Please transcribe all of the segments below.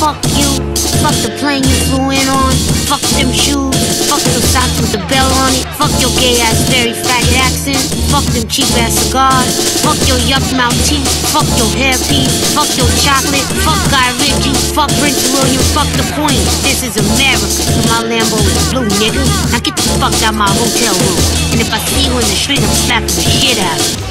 Fuck you, fuck the plane you flew in on, fuck them shoes, fuck those socks with the bell on it, fuck your gay ass very faggot accent, fuck them cheap ass cigars, fuck your yuck mouth teeth, fuck your hairpiece, fuck your chocolate, fuck Guy Ritchie, fuck Prince William, fuck the Queen. This is America, so my Lambo is blue, nigga. Now get the fuck out my hotel room, and if I see you in the street, I'm slapping the shit out of you.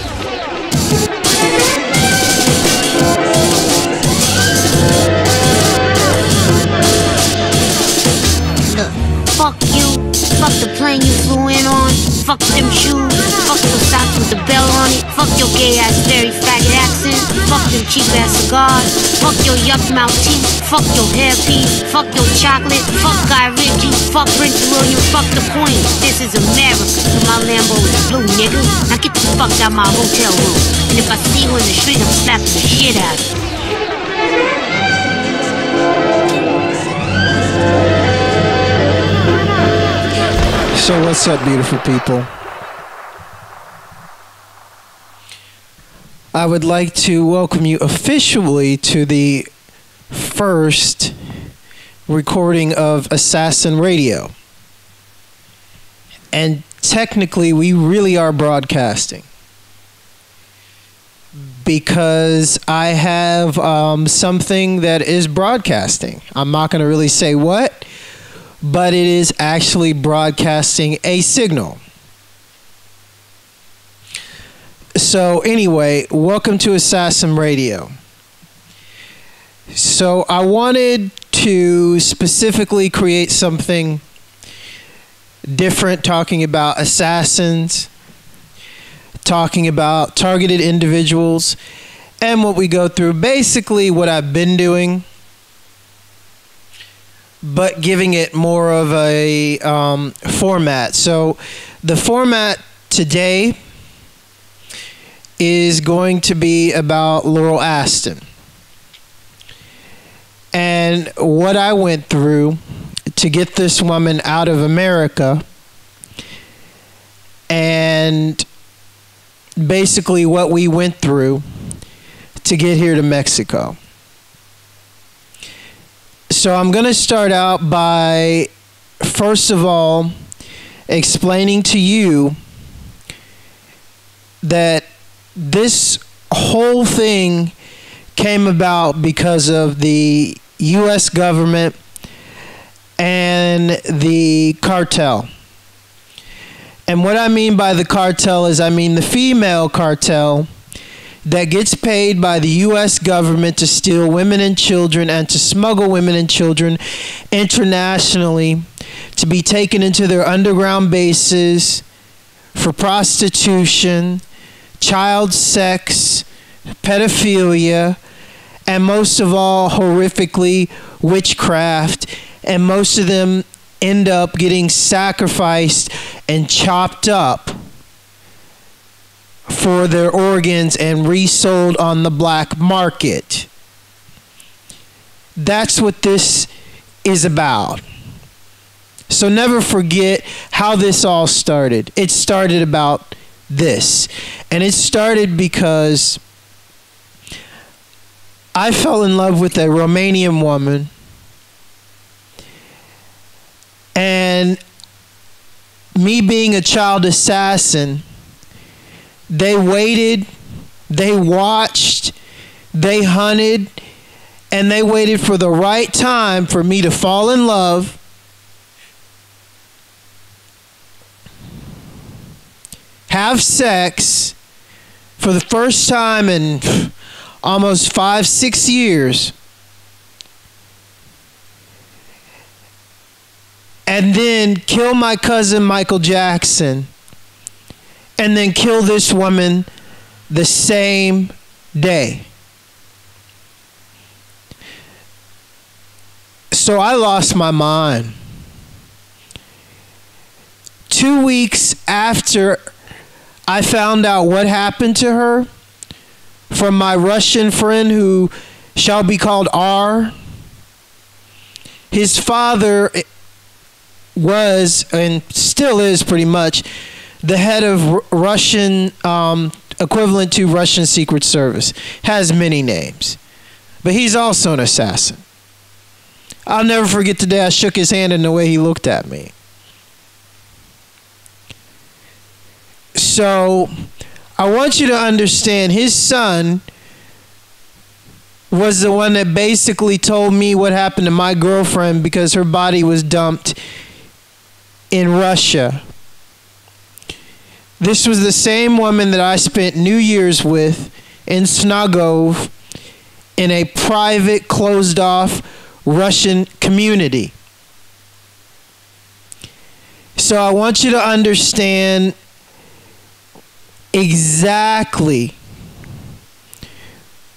Look, fuck you, fuck the plane you flew in on, fuck them shoes, fuck those socks with the bell on it, fuck your gay ass very faggot accent, fuck them cheap ass cigars, fuck your yuck mouth teeth, fuck your hairpiece, fuck your chocolate, fuck Guy Ritchie, fuck Prince William, fuck the Queen. This is America, so my Lambo is blue, nigga. Now get the fuck out my hotel room, and if I see you in the street, I'm slapping the shit out of you. So what's up, beautiful people? I would like to welcome you officially to the first recording of Assassin Radio. And technically, we really are broadcasting, because I have something that is broadcasting. I'm not going to really say what, but it is actually broadcasting a signal. So anyway, welcome to Assassin Radio. So I wanted to specifically create something different, talking about assassins, talking about targeted individuals, and what we go through. Basically what I've been doing, but giving it more of a format. So the format today is going to be about Laural Aston and what I went through to get this woman out of America, and basically what we went through to get here to Mexico. So I'm going to start out by, first of all, explaining to you that this whole thing came about because of the U.S. government and the cartel. And what I mean by the cartel is, I mean the female cartel that gets paid by the U.S. government to steal women and children and to smuggle women and children internationally to be taken into their underground bases for prostitution, child sex, pedophilia, and most of all, horrifically, witchcraft. And most of them end up getting sacrificed and chopped up for their organs and resold on the black market. That's what this is about. So never forget how this all started. It started about this. And it started because I fell in love with a Romanian woman. And me being a child assassin, they waited, they watched, they hunted, and they waited for the right time for me to fall in love, have sex for the first time in almost 5-6 years, and then kill my cousin Michael Jackson, and then kill this woman the same day. So I lost my mind. 2 weeks after I found out what happened to her from my Russian friend, who shall be called R, his father was, and still is pretty much, the head of Russian, equivalent to Russian Secret Service. Has many names. But he's also an assassin. I'll never forget the day I shook his hand and the way he looked at me. So I want you to understand, his son was the one that basically told me what happened to my girlfriend because her body was dumped in Russia. This was the same woman that I spent New Year's with in Snagov in a private, closed-off Russian community. So I want you to understand exactly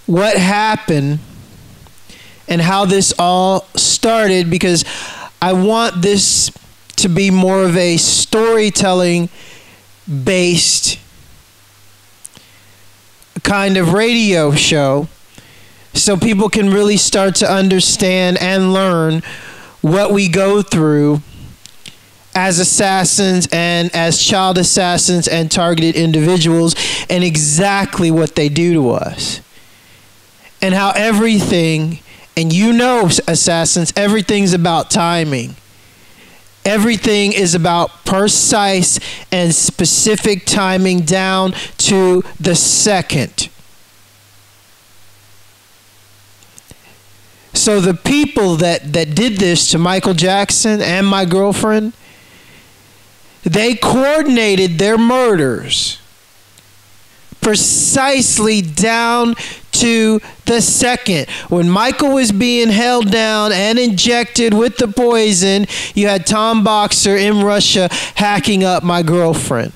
what happened and how this all started, because I want this to be more of a storytelling based kind of radio show, so people can really start to understand and learn what we go through as assassins and as child assassins and targeted individuals, and exactly what they do to us. And how everything, and you know, assassins, everything's about timing. Everything is about precise and specific timing down to the second. So the people that did this to Michael Jackson and my girlfriend, they coordinated their murders precisely down to the second. When Michael was being held down and injected with the poison, you had Tom Boxer in Russia hacking up my girlfriend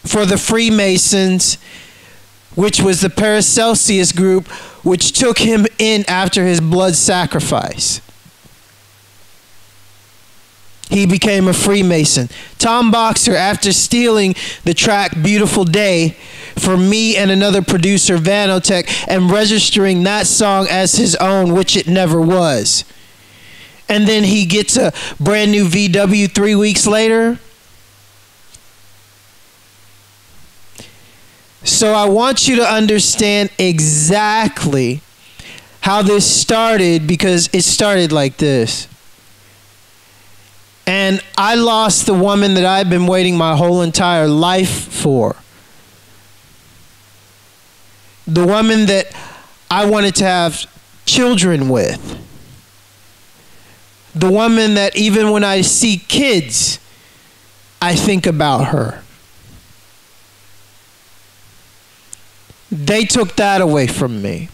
for the Freemasons, which was the Paracelsus group, which took him in after his blood sacrifice. He became a Freemason. Tom Boxer, after stealing the track Beautiful Day from me and another producer, Vanotech, and registering that song as his own, which it never was. And then he gets a brand new VW 3 weeks later. So I want you to understand exactly how this started, because it started like this. And I lost the woman that I've been waiting my whole entire life for. The woman that I wanted to have children with. The woman that even when I see kids, I think about her. They took that away from me.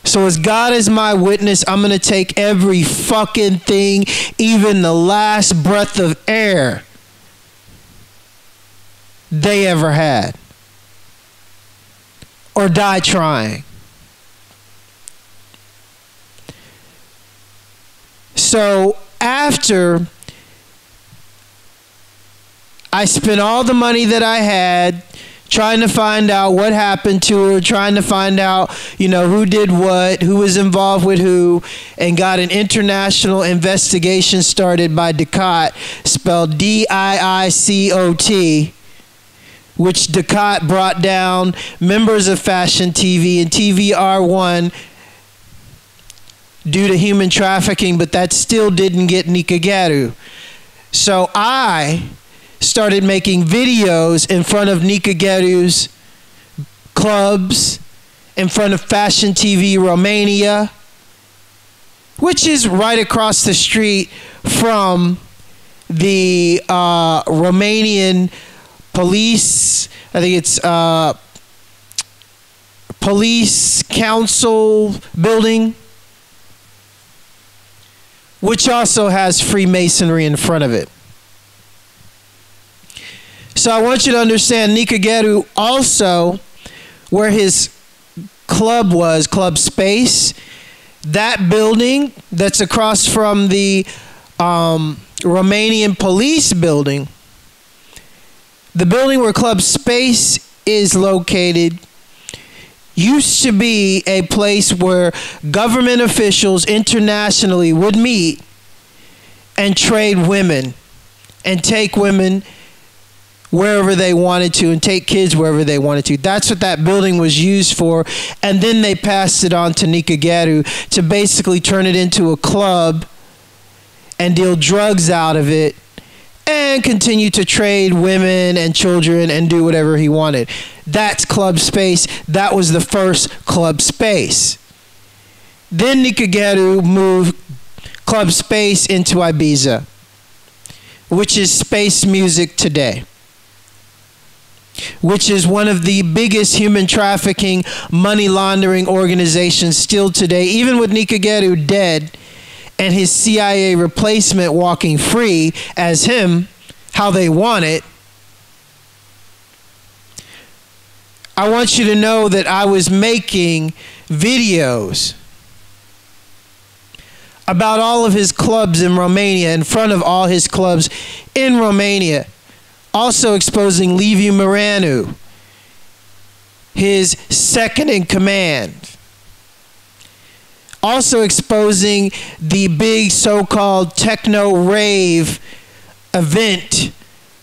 So as God is my witness, I'm going to take every fucking thing, even the last breath of air they ever had, or die trying. So after I spent all the money that I had trying to find out what happened to her, trying to find out, who did what, who was involved with who, and got an international investigation started by Ducat, spelled D-I-I-C-O-T, which Ducat brought down members of Fashion TV and TVR1 due to human trafficking, but that still didn't get Nikagaru. So I started making videos in front of Nikagaru's clubs, in front of Fashion TV Romania, which is right across the street from the Romanian police, I think it's police council building, which also has Freemasonry in front of it. So I want you to understand, Nikagaru also, where his club was, Club Space, that building that's across from the Romanian police building, the building where Club Space is located, used to be a place where government officials internationally would meet and trade women and take women wherever they wanted to and take kids wherever they wanted to. That's what that building was used for. And then they passed it on to Nikageru to basically turn it into a club and deal drugs out of it and continue to trade women and children and do whatever he wanted. That's club space. That was the first club space. Then Nikageru moved club space into Ibiza, which is space music today, which is one of the biggest human trafficking, money laundering organizations still today. Even with Nikageru dead and his CIA replacement walking free as him, how they want it, I want you to know that I was making videos about all of his clubs in Romania, in front of all his clubs in Romania. Also exposing Liviu Moranu, his second in command. Also exposing the big so-called techno rave event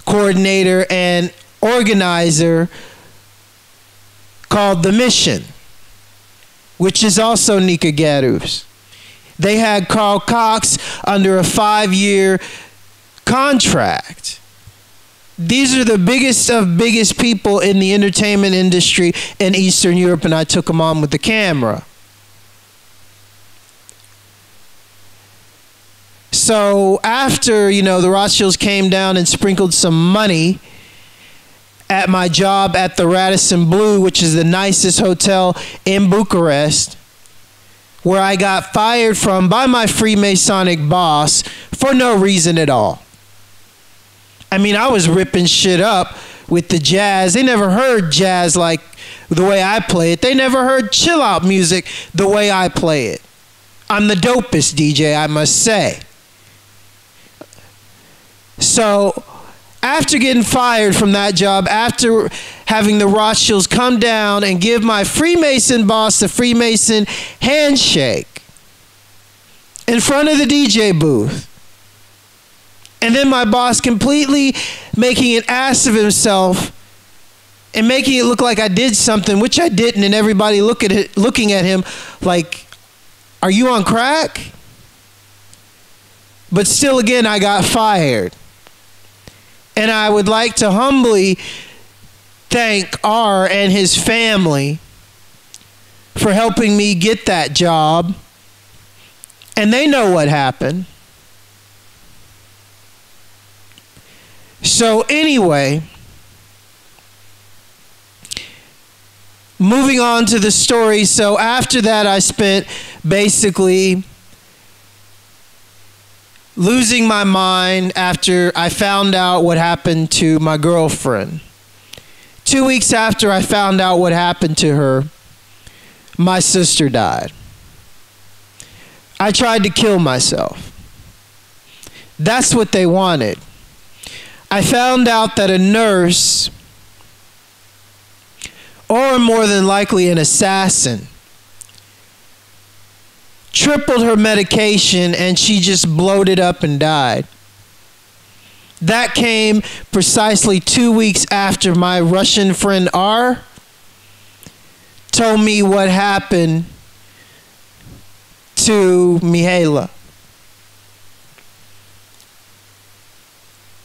coordinator and organizer called The Mission, which is also Nikageru's. They had Carl Cox under a 5-year contract. These are the biggest of biggest people in the entertainment industry in Eastern Europe, and I took them on with the camera. So after, the Rothschilds came down and sprinkled some money at my job at the Radisson Blu, which is the nicest hotel in Bucharest, where I got fired from by my Freemasonic boss for no reason at all. I mean, I was ripping shit up with the jazz. They never heard jazz like the way I play it. They never heard chill out music the way I play it. I'm the dopest DJ, I must say. So after getting fired from that job, after having the Rothschilds come down and give my Freemason boss the Freemason handshake in front of the DJ booth, and then my boss completely making an ass of himself and making it look like I did something, which I didn't, and everybody looking at him like, are you on crack? But still, again, I got fired. And I would like to humbly thank R and his family for helping me get that job. And they know what happened. So anyway, moving on to the story. So after that, I spent basically losing my mind after I found out what happened to my girlfriend. 2 weeks after I found out what happened to her, my sister died. I tried to kill myself. That's what they wanted. I found out that a nurse, or more than likely an assassin, tripled her medication and she just bloated up and died. That came precisely 2 weeks after my Russian friend R told me what happened to Mihaela.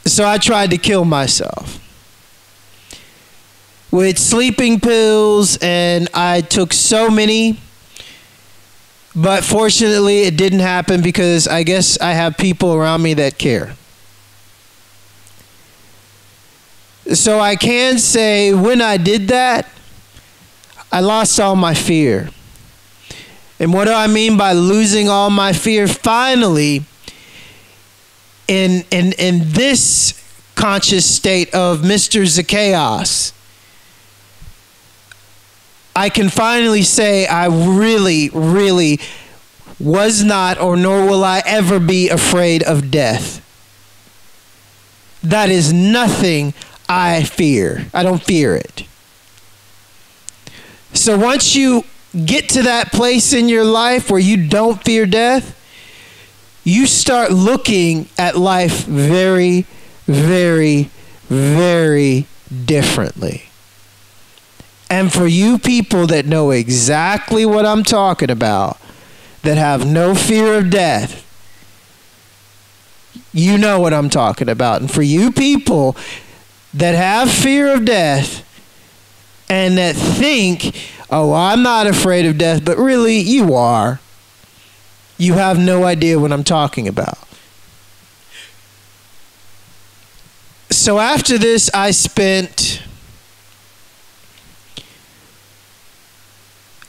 So I tried to kill myself with sleeping pills, and I took so many. But fortunately, it didn't happen because I guess I have people around me that care. So I can say when I did that, I lost all my fear. And what do I mean by losing all my fear? Finally, in this conscious state of Mr. C.I.A, I can finally say I really, really was not, or nor will I ever be afraid of death. That is nothing I fear. I don't fear it. So once you get to that place in your life where you don't fear death, you start looking at life very, very, very differently. And for you people that know exactly what I'm talking about, that have no fear of death, you know what I'm talking about. And for you people that have fear of death and that think, oh, I'm not afraid of death, but really you are, you have no idea what I'm talking about. So after this, I spent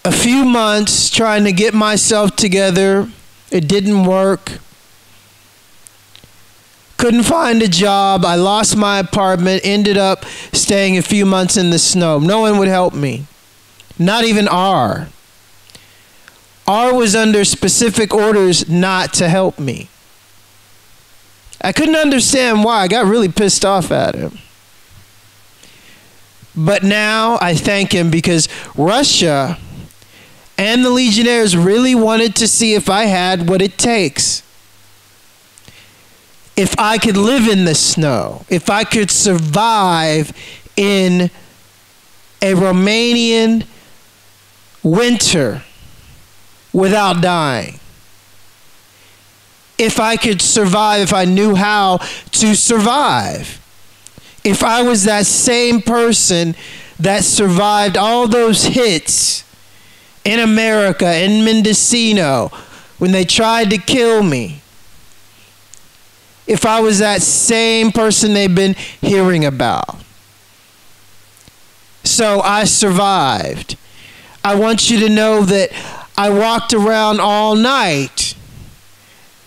a few months trying to get myself together. It didn't work. Couldn't find a job. I lost my apartment, ended up staying a few months in the snow. No one would help me. Not even R. R was under specific orders not to help me. I couldn't understand why. I got really pissed off at him. But now I thank him because Russia and the Legionnaires really wanted to see if I had what it takes. If I could live in the snow. If I could survive in a Romanian winter without dying. If I could survive, if I knew how to survive. If I was that same person that survived all those hits in America, in Mendocino, when they tried to kill me. If I was that same person they've been hearing about. So I survived. I want you to know that I walked around all night.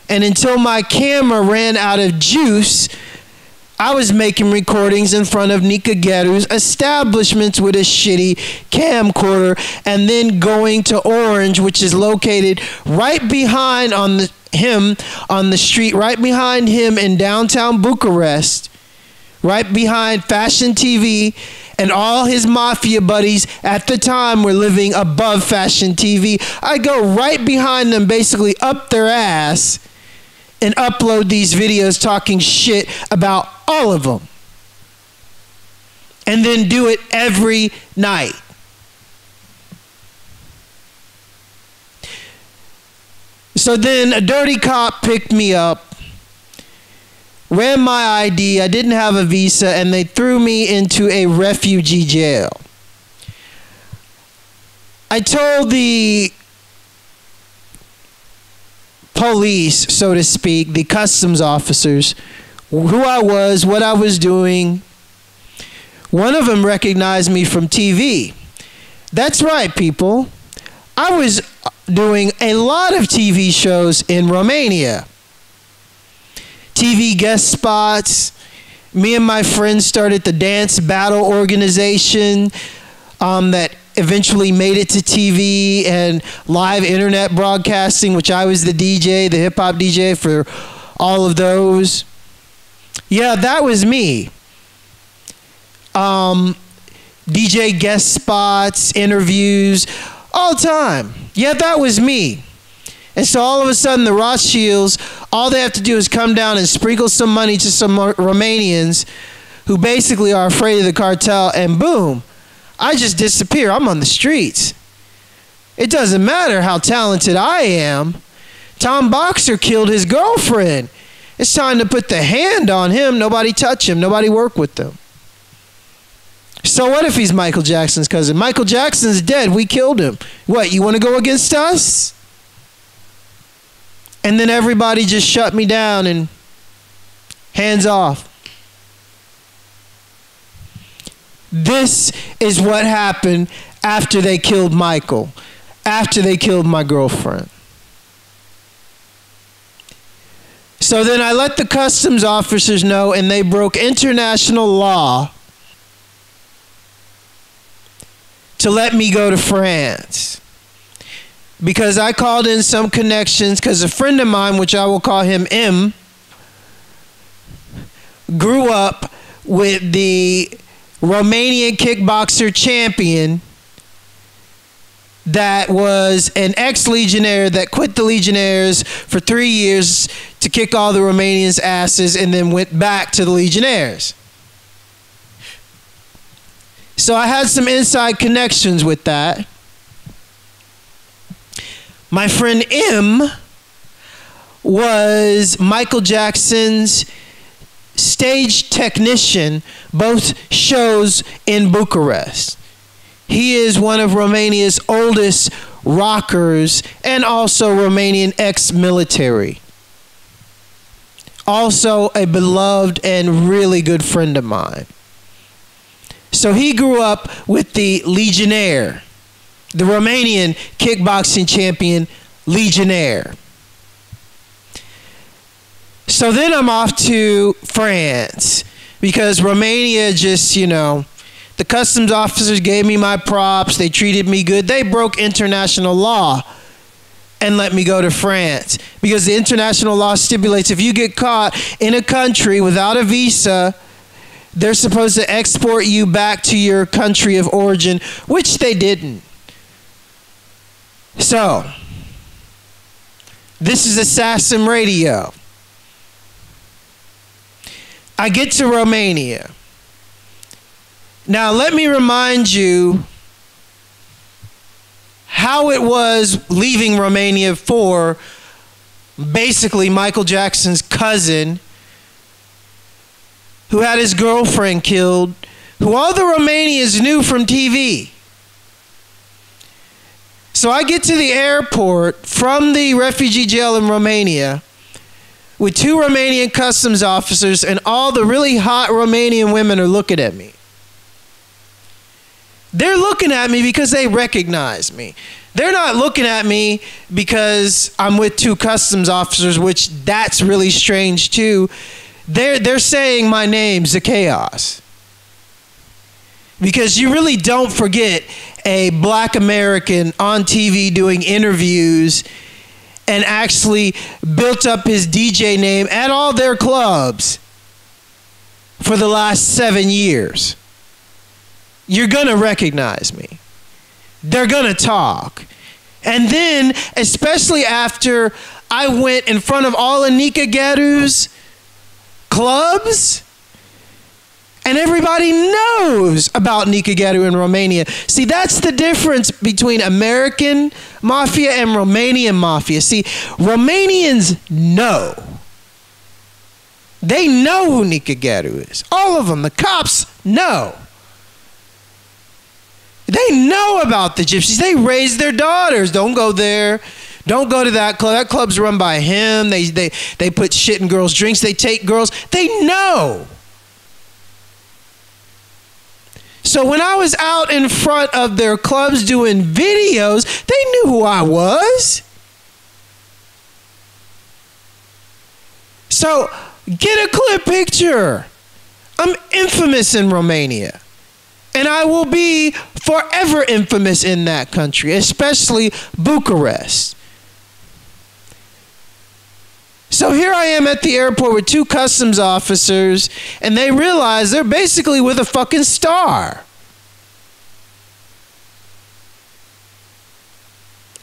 And until my camera ran out of juice, I was making recordings in front of Nika Geru's establishments with a shitty camcorder, and then going to Orange, which is located right behind him on the street, right behind him in downtown Bucharest, right behind Fashion TV, and all his mafia buddies at the time were living above Fashion TV. I go right behind them, basically up their ass, and upload these videos talking shit about all of them. And then do it every night. So then a dirty cop picked me up, ran my ID, I didn't have a visa, and they threw me into a refugee jail. I told the police, so to speak, the customs officers, who I was, what I was doing. One of them recognized me from TV. That's right, people. I was doing a lot of TV shows in Romania. TV guest spots. Me and my friends started the dance battle organization that eventually made it to TV and live internet broadcasting, which I was the DJ, the hip-hop DJ for all of those. Yeah, that was me. DJ guest spots, interviews, all the time. Yeah, that was me. And so all of a sudden, the Rothschilds, all they have to do is come down and sprinkle some money to some Romanians who basically are afraid of the cartel, and boom, I just disappear. I'm on the streets. It doesn't matter how talented I am. Tom Boxer killed his girlfriend. It's time to put the hand on him. Nobody touch him. Nobody work with him. So what if he's Michael Jackson's cousin? Michael Jackson's dead. We killed him. What, you want to go against us? And then everybody just shut me down and hands off. This is what happened after they killed Michael, after they killed my girlfriend. So then I let the customs officers know, and they broke international law to let me go to France. Because I called in some connections, because a friend of mine, which I will call him M, grew up with the Romanian kickboxer champion that was an ex-legionnaire that quit the Legionnaires for 3 years to kick all the Romanians' asses and then went back to the Legionnaires. So I had some inside connections with that. My friend M was Michael Jackson's stage technician, both shows in Bucharest. He is one of Romania's oldest rockers and also Romanian ex-military. Also a beloved and really good friend of mine. So he grew up with the Legionnaire, the Romanian kickboxing champion Legionnaire. So then I'm off to France because Romania just, the customs officers gave me my props. They treated me good. They broke international law and let me go to France because the international law stipulates if you get caught in a country without a visa, they're supposed to export you back to your country of origin, which they didn't. So, this is Assassin Radio. I get to Romania. Now, let me remind you how it was leaving Romania for basically Michael Jackson's cousin, who had his girlfriend killed, who all the Romanians knew from TV. So I get to the airport from the refugee jail in Romania with 2 Romanian customs officers, and all the really hot Romanian women are looking at me. They're looking at me because they recognize me. They're not looking at me because I'm with 2 customs officers, which that's really strange too. They're saying my name, C.I.A. Because you really don't forget a black American on TV doing interviews and actually built up his DJ name at all their clubs for the last 7 years. You're going to recognize me. They're going to talk. And then, especially after I went in front of all of Nika Geru's clubs, and everybody knows about Nika Geru in Romania. See, that's the difference between American mafia and Romanian mafia. See, Romanians know. They know who Nika Geru is. All of them. The cops know. They know about the gypsies. They raise their daughters. Don't go there. Don't go to that club. That club's run by him. They put shit in girls' drinks. They take girls. They know. So when I was out in front of their clubs doing videos, they knew who I was. So get a clear picture. I'm infamous in Romania. And I will be forever infamous in that country, especially Bucharest. So here I am at the airport with 2 customs officers, and they realize they're basically with a fucking star.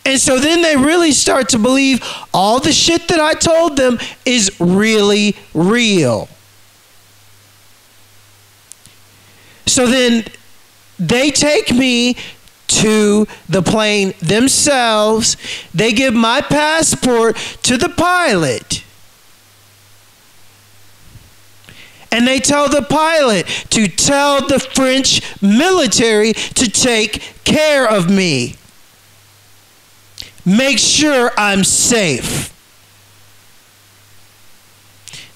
And so then they really start to believe all the shit that I told them is really real. So then they take me to the plane themselves. They give my passport to the pilot. And they tell the pilot to tell the French military to take care of me. Make sure I'm safe.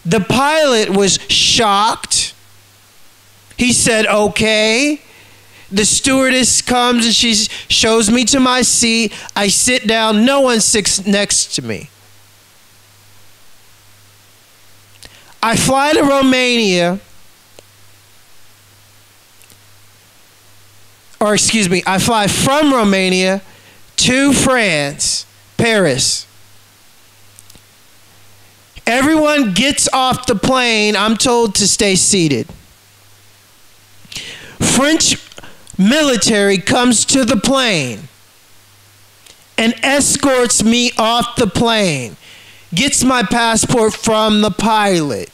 The pilot was shocked. He said, okay. The stewardess comes and she shows me to my seat. I sit down. No one sits next to me. I fly to Romania. Or excuse me, I fly from Romania to France, Paris. Everyone gets off the plane. I'm told to stay seated. French military comes to the plane and escorts me off the plane, gets my passport from the pilot.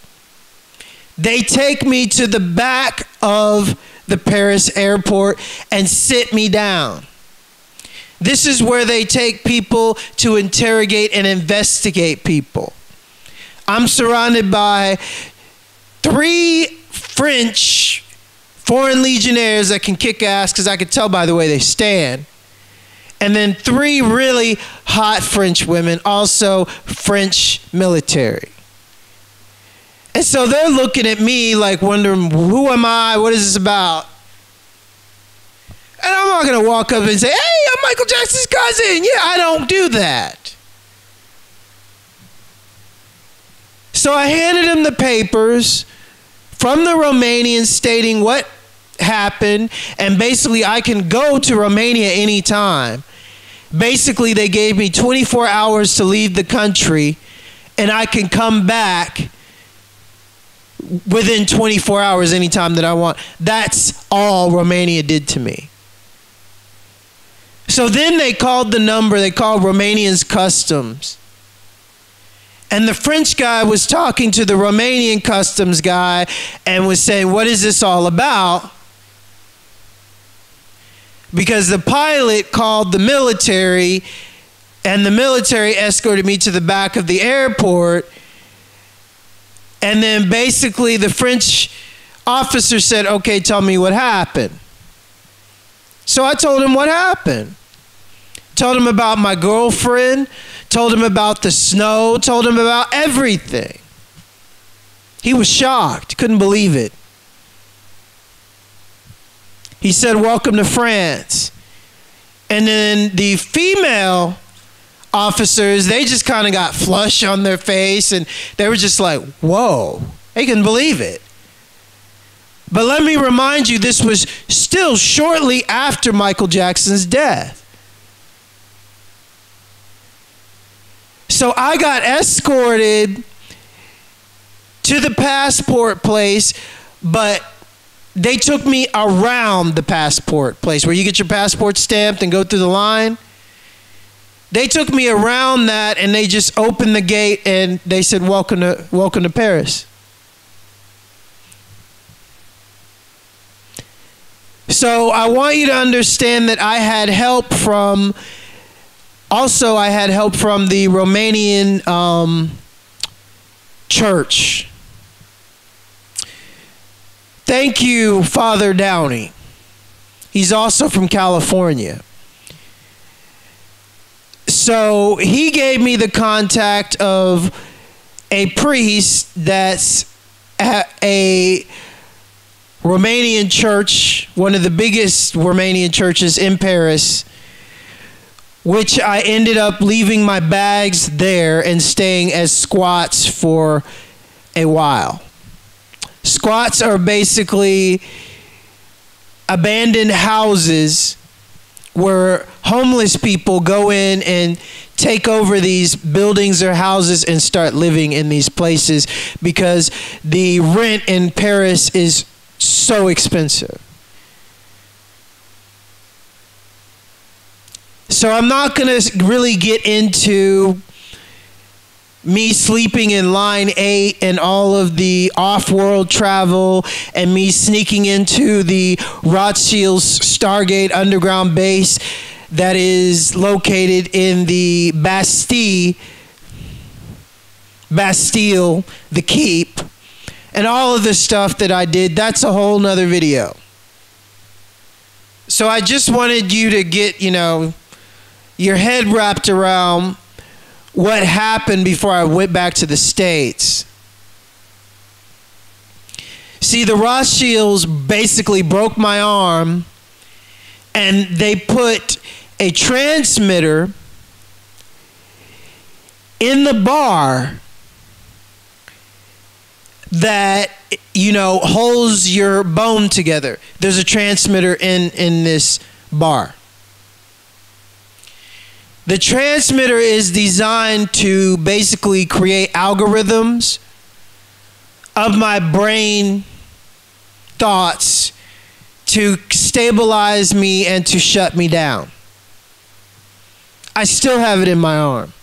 They take me to the back of the Paris airport and sit me down. This is where they take people to interrogate and investigate people. I'm surrounded by 3 French foreign legionnaires that can kick ass, because I could tell by the way they stand. And then 3 really hot French women, also French military. And so they're looking at me like wondering, who am I? What is this about? And I'm not going to walk up and say, hey, I'm Michael Jackson's cousin. Yeah, I don't do that. So I handed him the papers from the Romanians stating what happened, and basically I can go to Romania anytime. Basically, they gave me 24 hours to leave the country, and I can come back within 24 hours anytime that I want. That's all Romania did to me. So then they called the number, they called Romania's customs. And the French guy was talking to the Romanian customs guy and was saying, what is this all about? Because the pilot called the military, and the military escorted me to the back of the airport. And then basically the French officer said, okay, tell me what happened. So I told him what happened. Told him about my girlfriend, told him about the snow, told him about everything. He was shocked, couldn't believe it. He said, welcome to France. And then the female officers, they just kind of got flush on their face, and they were just like, whoa, they couldn't believe it. But let me remind you, this was still shortly after Michael Jackson's death. So I got escorted to the passport place, but they took me around the passport place where you get your passport stamped and go through the line. They took me around that, and they just opened the gate and they said, welcome to Paris. So I want you to understand that I had help from the Romanian church. Thank you, Father Downey. He's also from California. So he gave me the contact of a priest that's at a Romanian church, one of the biggest Romanian churches in Paris, which I ended up leaving my bags there and staying as squats for a while. Squats are basically abandoned houses where homeless people go in and take over these buildings or houses and start living in these places because the rent in Paris is so expensive. So I'm not going to really get into me sleeping in line 8 and all of the off-world travel and me sneaking into the Rothschild's Stargate underground base that is located in the Bastille, the Keep, and all of the stuff that I did. That's a whole nother video. So I just wanted you to get, your head wrapped around what happened before I went back to the States. See, the Rothschilds basically broke my arm, and they put a transmitter in the bar that, holds your bone together. There's a transmitter in this bar. The transmitter is designed to basically create algorithms of my brain thoughts to stabilize me and to shut me down. I still have it in my arm.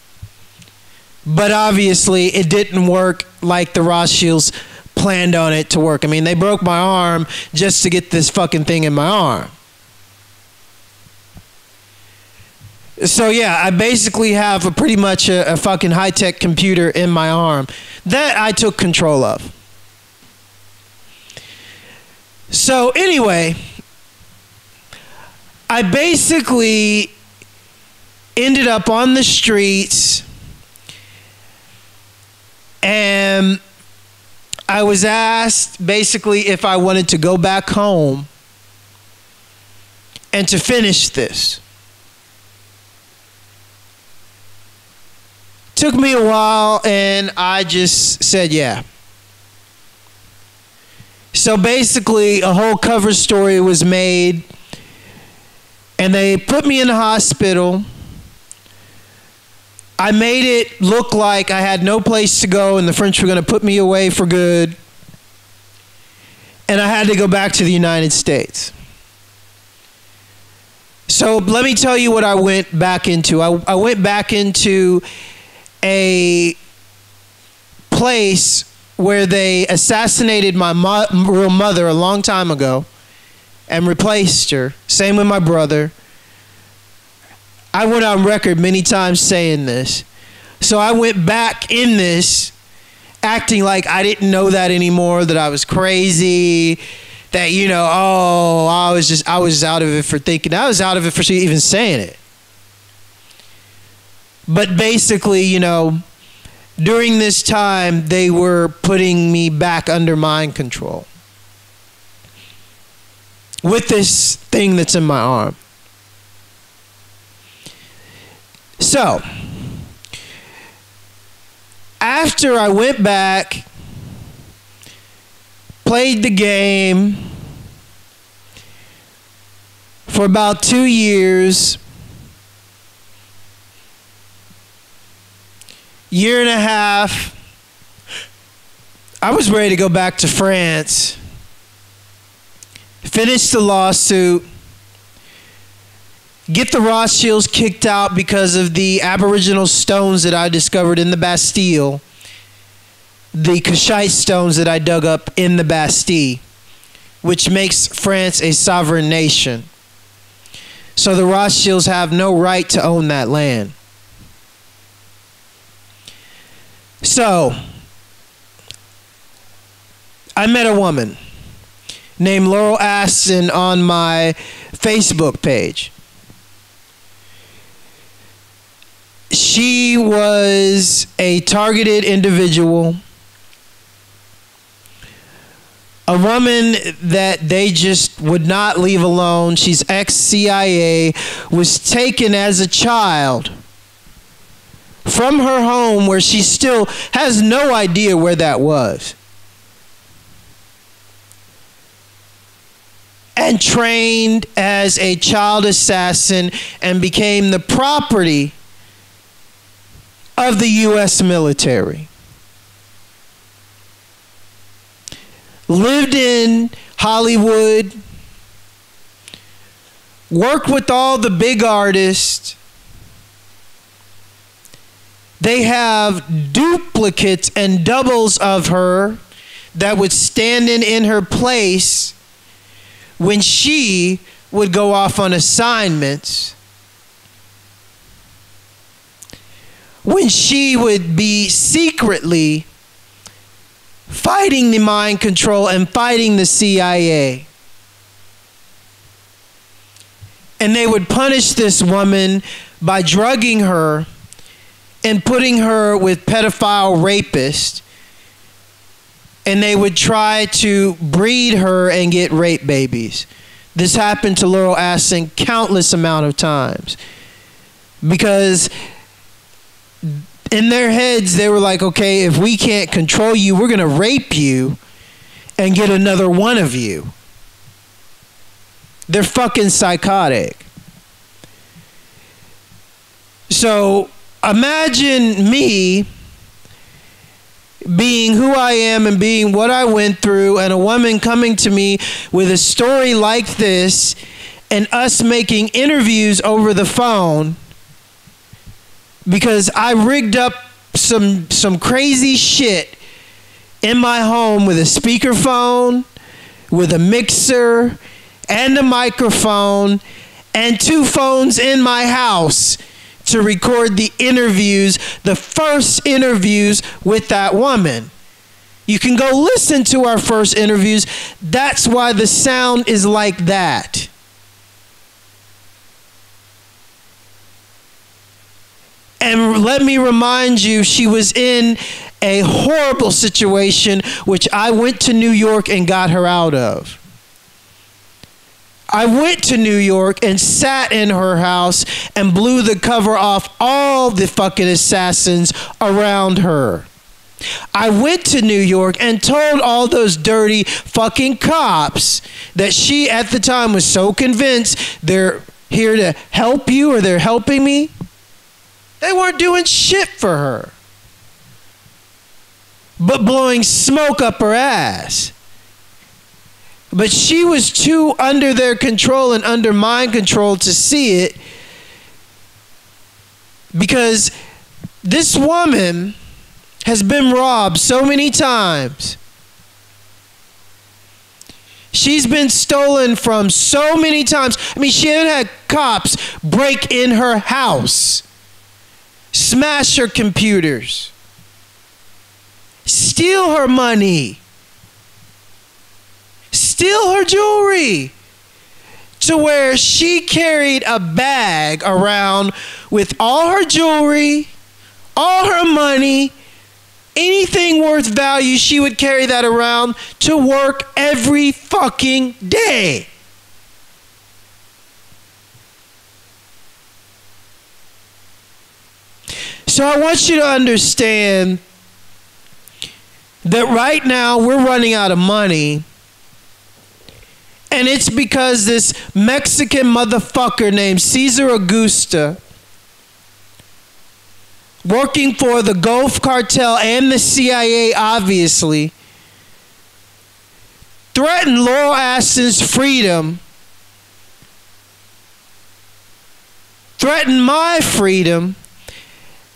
But obviously it didn't work like the Rothschilds planned on it to work. I mean, they broke my arm just to get this fucking thing in my arm. So yeah, I basically have pretty much a fucking high-tech computer in my arm that I took control of. So anyway, I basically ended up on the streets, and I was asked basically if I wanted to go back home and to finish this. Took me a while, and I just said yeah. So basically, a whole cover story was made, and they put me in the hospital. I made it look like I had no place to go, and the French were going to put me away for good. And I had to go back to the United States. So let me tell you what I went back into. I went back into a place where they assassinated my real mother a long time ago and replaced her. Same with my brother. I went on record many times saying this. So I went back in this acting like I didn't know that anymore, that I was crazy, that, you know, oh, I was out of it for thinking. I was out of it for even saying it. But basically, you know, during this time, they were putting me back under mind control with this thing that's in my arm. So, after I went back, played the game for about 2 years, year and a half, I was ready to go back to France, finish the lawsuit, get the Rothschilds kicked out because of the aboriginal stones that I discovered in the Bastille, the Cachite stones that I dug up in the Bastille, which makes France a sovereign nation. So the Rothschilds have no right to own that land. So, I met a woman named Laural Aston on my Facebook page. She was a targeted individual, a woman that they just would not leave alone. She's ex-CIA, was taken as a child from her home where she still has no idea where that was, and trained as a child assassin and became the property of the U.S. military. Lived in Hollywood, worked with all the big artists. They have duplicates and doubles of her that would stand in her place when she would go off on assignments, when she would be secretly fighting the mind control and fighting the CIA. And they would punish this woman by drugging her and putting her with pedophile rapists, and they would try to breed her and get rape babies. This happened to Laural Aston countless amount of times, because in their heads they were like, okay, if we can't control you, we're gonna rape you and get another one of you. They're fucking psychotic. So imagine me being who I am and being what I went through, and a woman coming to me with a story like this, and us making interviews over the phone because I rigged up some crazy shit in my home with a speakerphone, with a mixer, and a microphone, and 2 phones in my house to record the interviews, the first interviews with that woman. You can go listen to our first interviews. That's why the sound is like that. And let me remind you, she was in a horrible situation, which I went to New York and got her out of. I went to New York and sat in her house and blew the cover off all the fucking assassins around her. I went to New York and told all those dirty fucking cops that she at the time was so convinced they're here to help you or they're helping me. They weren't doing shit for her, but blowing smoke up her ass. But she was too under their control and under mind control to see it, because this woman has been robbed so many times. She's been stolen from so many times. I mean, she had had cops break in her house, smash her computers, steal her money, steal her jewelry, to where she carried a bag around with all her jewelry, all her money, anything worth value. She would carry that around to work every fucking day. So I want you to understand that right now we're running out of money. And it's because this Mexican motherfucker named Cesar Augusta, working for the Gulf Cartel and the CIA, obviously, threatened Laural Aston's freedom, threatened my freedom,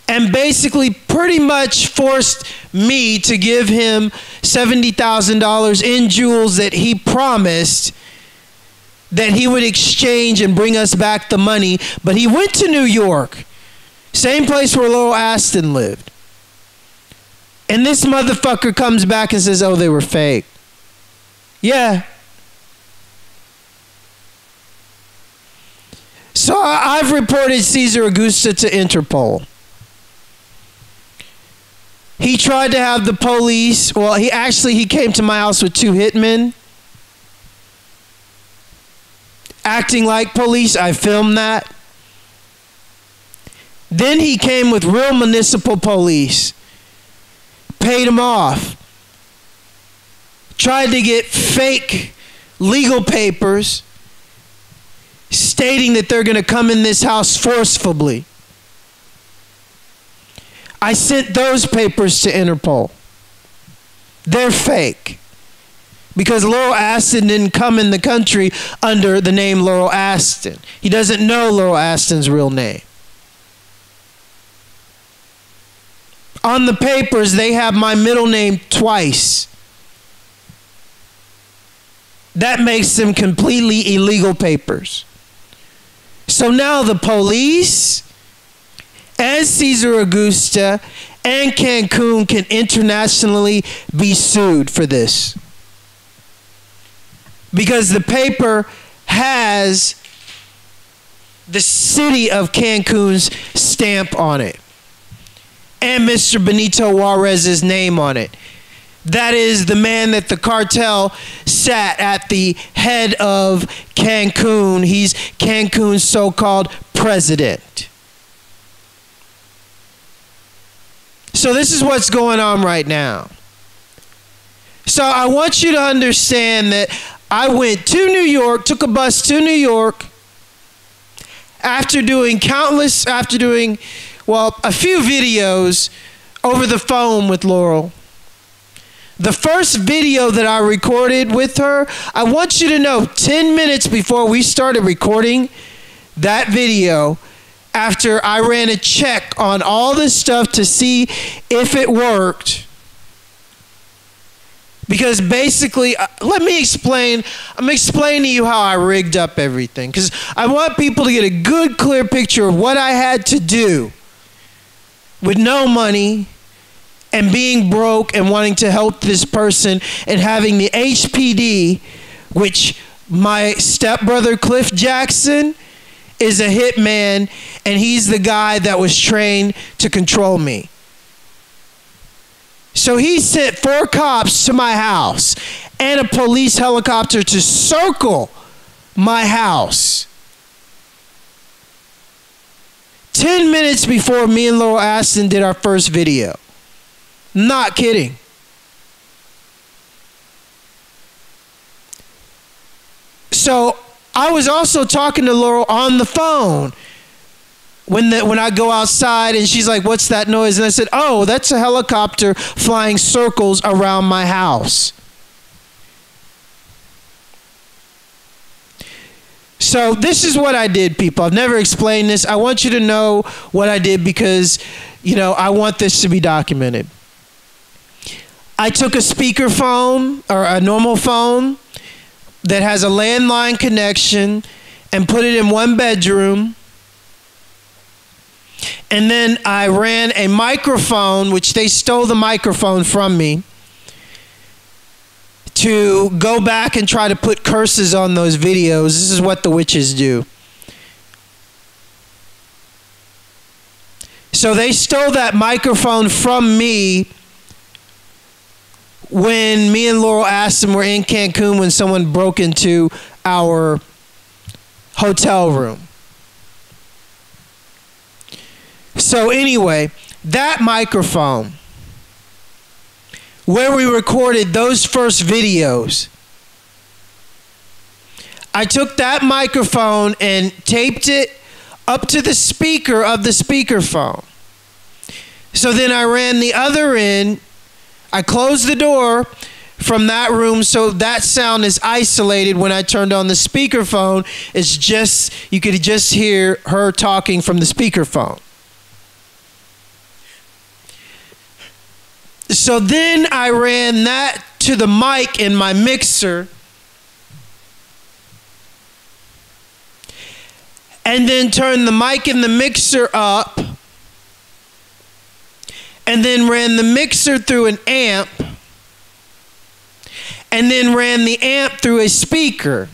and basically pretty much forced me to give him $70,000 in jewels that he promised that he would exchange and bring us back the money. But he went to New York, same place where Laural Aston lived. And this motherfucker comes back and says, oh, they were fake. Yeah. So I've reported Cesar Augusta to Interpol. He tried to have the police, well, he came to my house with 2 hitmen, acting like police. I filmed that. Then he came with real municipal police, paid him off, tried to get fake legal papers stating that they're going to come in this house forcefully. I sent those papers to Interpol. They're fake, because Laural Aston didn't come in the country under the name Laural Aston. He doesn't know Laural Aston's real name. On the papers, they have my middle name twice. That makes them completely illegal papers. So now the police and Cesar Augusta and Cancun can internationally be sued for this, because the paper has the city of Cancun's stamp on it and Mr. Benito Juarez's name on it. That is the man that the cartel sat at the head of Cancun. He's Cancun's so-called president. So this is what's going on right now. So I want you to understand that I went to New York, took a bus to New York, after doing a few videos over the phone with Laural. The first video that I recorded with her, I want you to know, 10 minutes before we started recording that video, after I ran a check on all this stuff to see if it worked, Because basically, let me explain. I'm explaining to you how I rigged up everything. Because I want people to get a good, clear picture of what I had to do with no money and being broke and wanting to help this person and having the HPD, which my stepbrother Cliff Jackson is a hitman, and he's the guy that was trained to control me. So he sent 4 cops to my house and a police helicopter to circle my house 10 minutes before me and Laural Aston did our first video. Not kidding. So I was also talking to Laural on the phone when I go outside, and she's like, "What's that noise?" And I said, "Oh, that's a helicopter flying circles around my house." So this is what I did, people. I've never explained this. I want you to know what I did because, I want this to be documented. I took a speakerphone or a normal phone that has a landline connection and put it in one bedroom. And then I ran a microphone, which they stole the microphone from me, to go back and try to put curses on those videos. This is what the witches do. So they stole that microphone from me when me and Laural Aston were in Cancun when someone broke into our hotel room. So anyway, that microphone, where we recorded those first videos, I took that microphone and taped it up to the speaker of the speakerphone. So then I ran the other end. I closed the door from that room so that sound is isolated. When I turned on the speakerphone, it's just, you could just hear her talking from the speakerphone. So then I ran that to the mic in my mixer, and then turned the mic in the mixer up, and then ran the mixer through an amp, and then ran the amp through a speaker.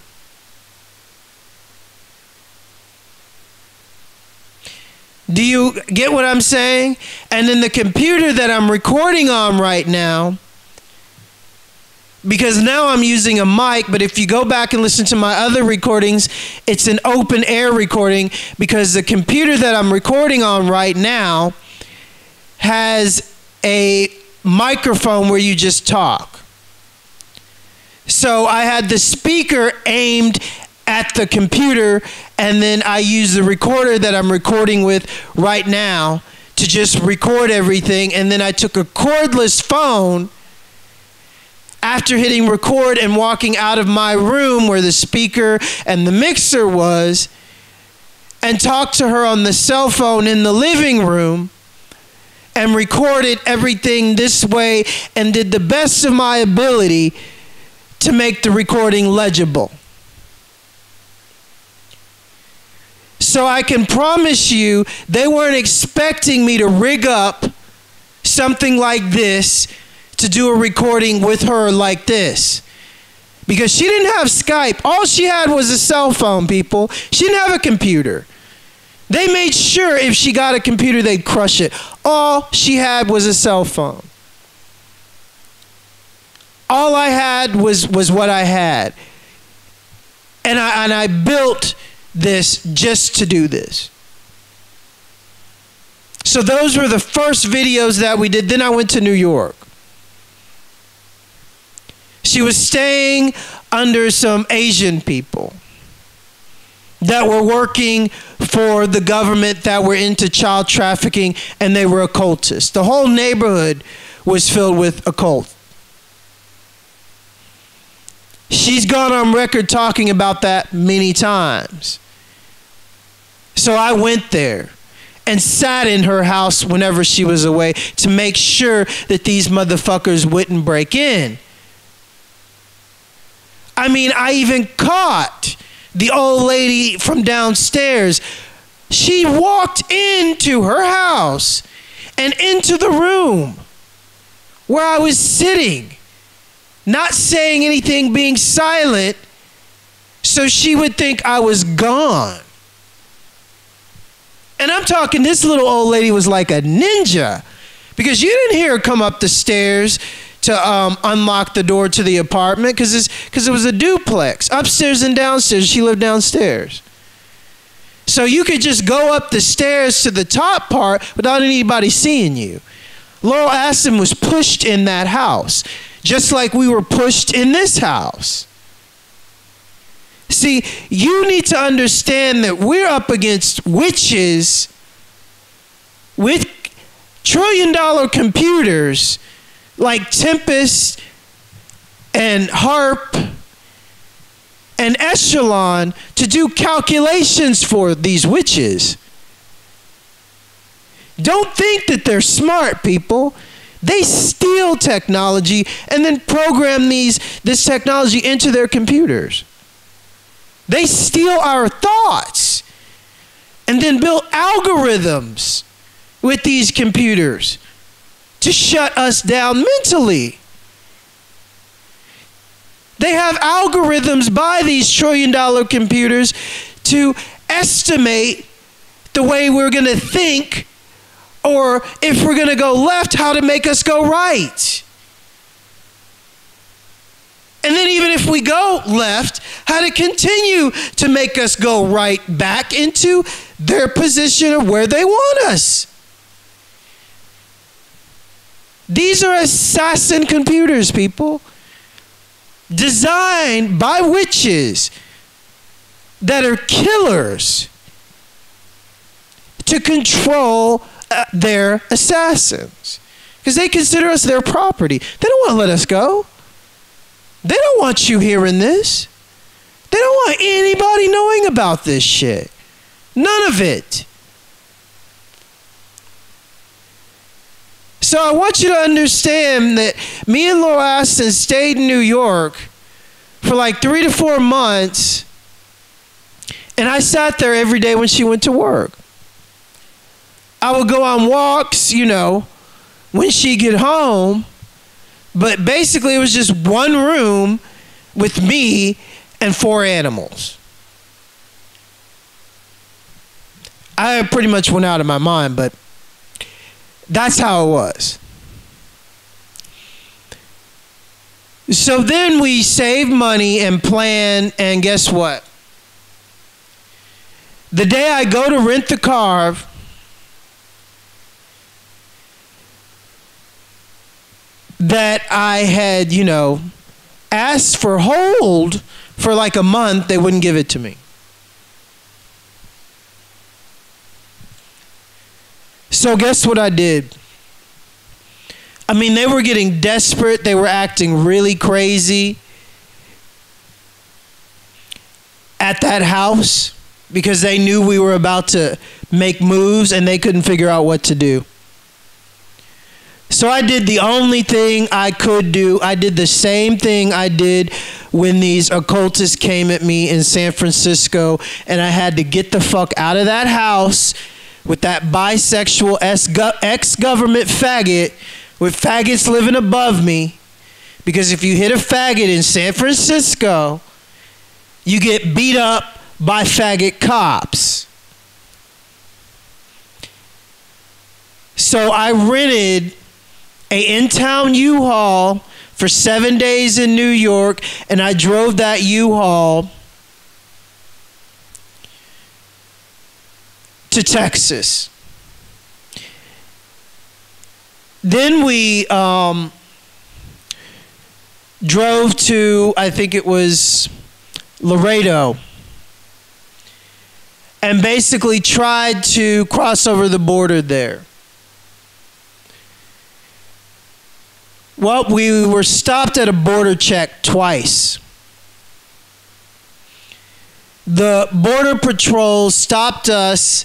Do you get what I'm saying? And then the computer that I'm recording on right now, because now I'm using a mic, but if you go back and listen to my other recordings, it's an open air recording because the computer that I'm recording on right now has a microphone where you just talk. So I had the speaker aimed at the computer, and then I use the recorder that I'm recording with right now to just record everything. And then I took a cordless phone after hitting record and walking out of my room where the speaker and the mixer was, and talked to her on the cell phone in the living room and recorded everything this way and did the best of my ability to make the recording legible. So I can promise you they weren't expecting me to rig up something like this to do a recording with her like this. Because she didn't have Skype. All she had was a cell phone, people. She didn't have a computer. They made sure if she got a computer, they'd crush it. All she had was a cell phone. All I had was what I had. And I built this just to do this. So those were the first videos that we did. Then I went to New York. She was staying under some Asian people that were working for the government that were into child trafficking, and they were occultists. The whole neighborhood was filled with occult. She's gone on record talking about that many times. So I went there and sat in her house whenever she was away to make sure that these motherfuckers wouldn't break in. I mean, I even caught the old lady from downstairs. She walked into her house and into the room where I was sitting, not saying anything, being silent, so she would think I was gone. And I'm talking, this little old lady was like a ninja, because you didn't hear her come up the stairs to unlock the door to the apartment, because it was a duplex, upstairs and downstairs. She lived downstairs. So you could just go up the stairs to the top part without anybody seeing you. Laural Aston was pushed in that house, just like we were pushed in this house. See, you need to understand that we're up against witches with trillion-dollar computers like Tempest and Harp and Echelon to do calculations for these witches. Don't think that they're smart, people. They steal technology and then program this technology into their computers. They steal our thoughts and then build algorithms with these computers to shut us down mentally. They have algorithms by these trillion-dollar computers to estimate the way we're going to think, or if we're going to go left, how to make us go right. And then even if we go left, how to continue to make us go right back into their position of where they want us. These are assassin computers, people, designed by witches that are killers to control their assassins, because they consider us their property. They don't want to let us go. They don't want you hearing this. They don't want anybody knowing about this shit. None of it. So I want you to understand that me and Laural Aston stayed in New York for like 3 to 4 months, and I sat there every day when she went to work. I would go on walks, when she'd get home, but basically it was just one room with me and 4 animals. I pretty much went out of my mind, but that's how it was. So then we saved money and planned, and guess what? The day I go to rent the car, that I had, asked for hold for like a month, they wouldn't give it to me. So guess what I did? I mean, they were getting desperate. They were acting really crazy at that house because they knew we were about to make moves and they couldn't figure out what to do. So I did the only thing I could do. I did the same thing I did when these occultists came at me in San Francisco, and I had to get the fuck out of that house with that bisexual ex-government faggot with faggots living above me, because if you hit a faggot in San Francisco, you get beat up by faggot cops. So I rented a in-town U-Haul for 7 days in New York, and I drove that U-Haul to Texas. Then we drove to, I think it was Laredo, and basically tried to cross over the border there. Well, we were stopped at a border check twice. The border patrol stopped us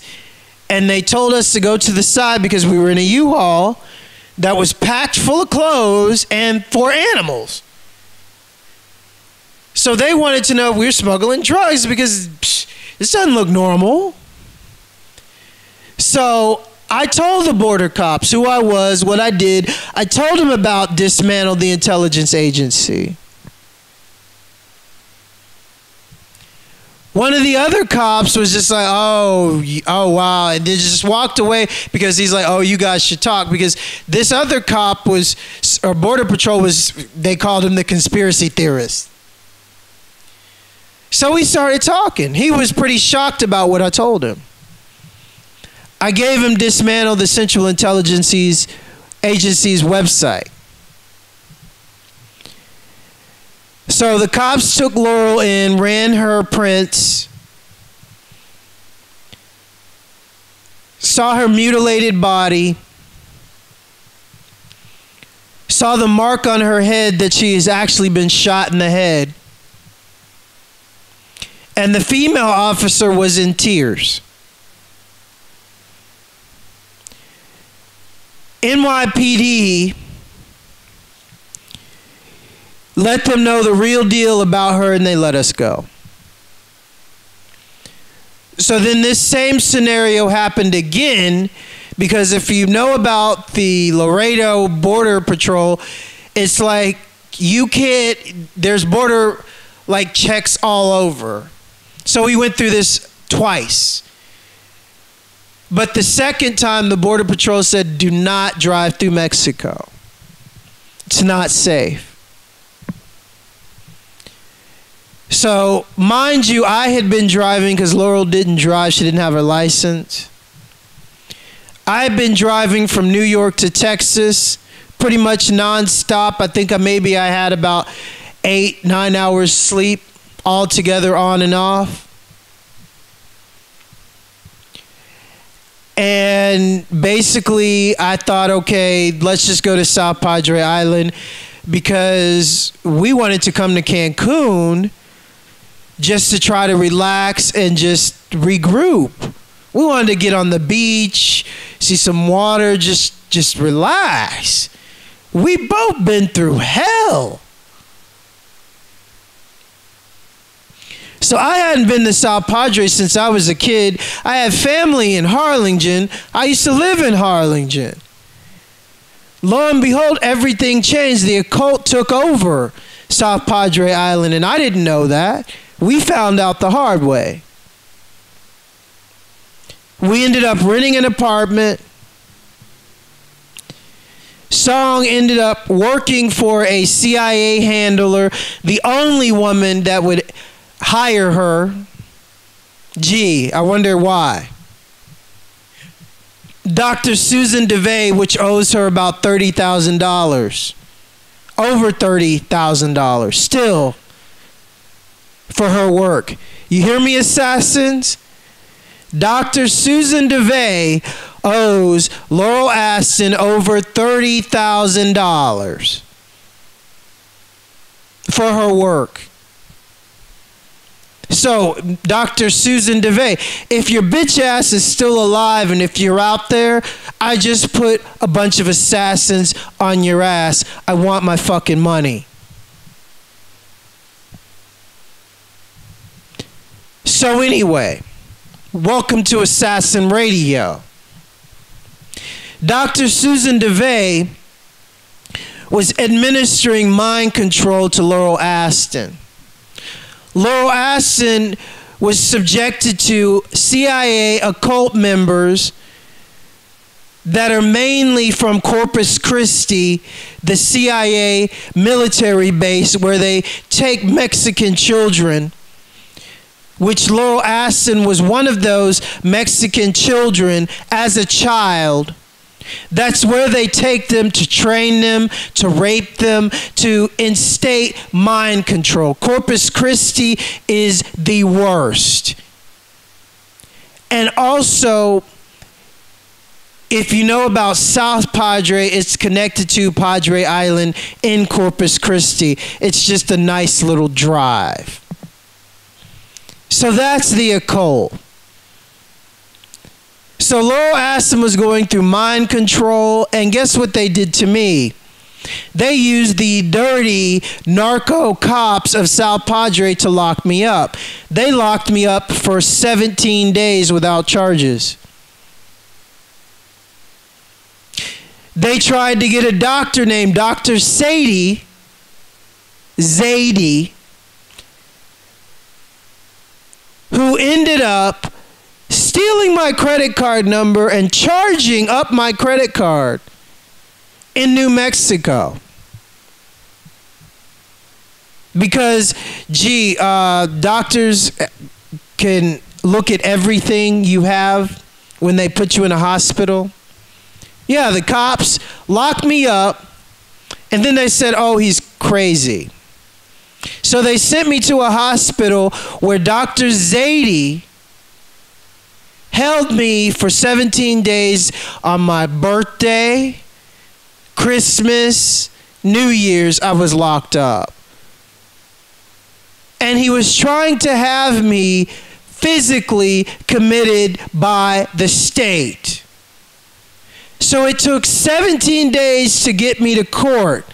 and they told us to go to the side because we were in a U-Haul that was packed full of clothes and 4 animals. So they wanted to know if we were smuggling drugs because this doesn't look normal. So I told the border cops who I was, what I did. I told them about dismantle the intelligence agency. One of the other cops was just like, oh, wow. And they just walked away because he's like, oh, you guys should talk. Because this other cop was, or Border Patrol was, they called him the conspiracy theorist. So we started talking. He was pretty shocked about what I told him. I gave him dismantle the Central Intelligence Agency's website. So the cops took Laural in, ran her prints, saw her mutilated body, saw the mark on her head that she has actually been shot in the head. And the female officer was in tears. NYPD let them know the real deal about her and they let us go. So then this same scenario happened again, because if you know about the Laredo Border Patrol, it's like you can't, there's border like checks all over. So we went through this twice. But the second time the Border Patrol said, do not drive through Mexico. It's not safe. So, mind you, I had been driving because Laural didn't drive. She didn't have her license. I had been driving from New York to Texas pretty much nonstop. I think maybe I had about 8-9 hours sleep altogether on and off. And basically, I thought, okay, let's just go to South Padre Island because we wanted to come to Cancun just to try to relax and just regroup. We wanted to get on the beach, see some water, just relax. We both been through hell. So I hadn't been to South Padre since I was a kid. I had family in Harlingen. I used to live in Harlingen. Lo and behold, everything changed. The occult took over South Padre Island, and I didn't know that. We found out the hard way. We ended up renting an apartment. Song ended up working for a CIA handler, the only woman that would hire her. Gee, I wonder why. Dr. Susan Duve, which owes her about $30,000. Over $30,000 still for her work. You hear me, assassins? Dr. Susan Duve owes Laural Aston over $30,000 for her work. So, Dr. Susan Duve, if your bitch ass is still alive and if you're out there, I just put a bunch of assassins on your ass. I want my fucking money. So anyway, welcome to Assassin Radio. Dr. Susan Duve was administering mind control to Laural Aston. Laural Aston was subjected to C.I.A. occult members that are mainly from Corpus Christi, the C.I.A. military base where they take Mexican children, which Laural Aston was one of those Mexican children as a child. That's where they take them to train them, to rape them, to instate mind control. Corpus Christi is the worst. And also, if you know about South Padre, it's connected to Padre Island in Corpus Christi. It's just a nice little drive. So that's the occult. So Laural Aston was going through mind control, and guess what they did to me? They used the dirty narco cops of South Padre to lock me up. They locked me up for 17 days without charges. They tried to get a doctor named Dr. Zadie, who ended up stealing my credit card number and charging up my credit card in New Mexico. Because, doctors can look at everything you have when they put you in a hospital. Yeah, the cops locked me up, and then they said, oh, he's crazy. So they sent me to a hospital where Dr. Zadie held me for 17 days on my birthday, Christmas, New Year's. I was locked up. And he was trying to have me physically committed by the state. So it took 17 days to get me to court.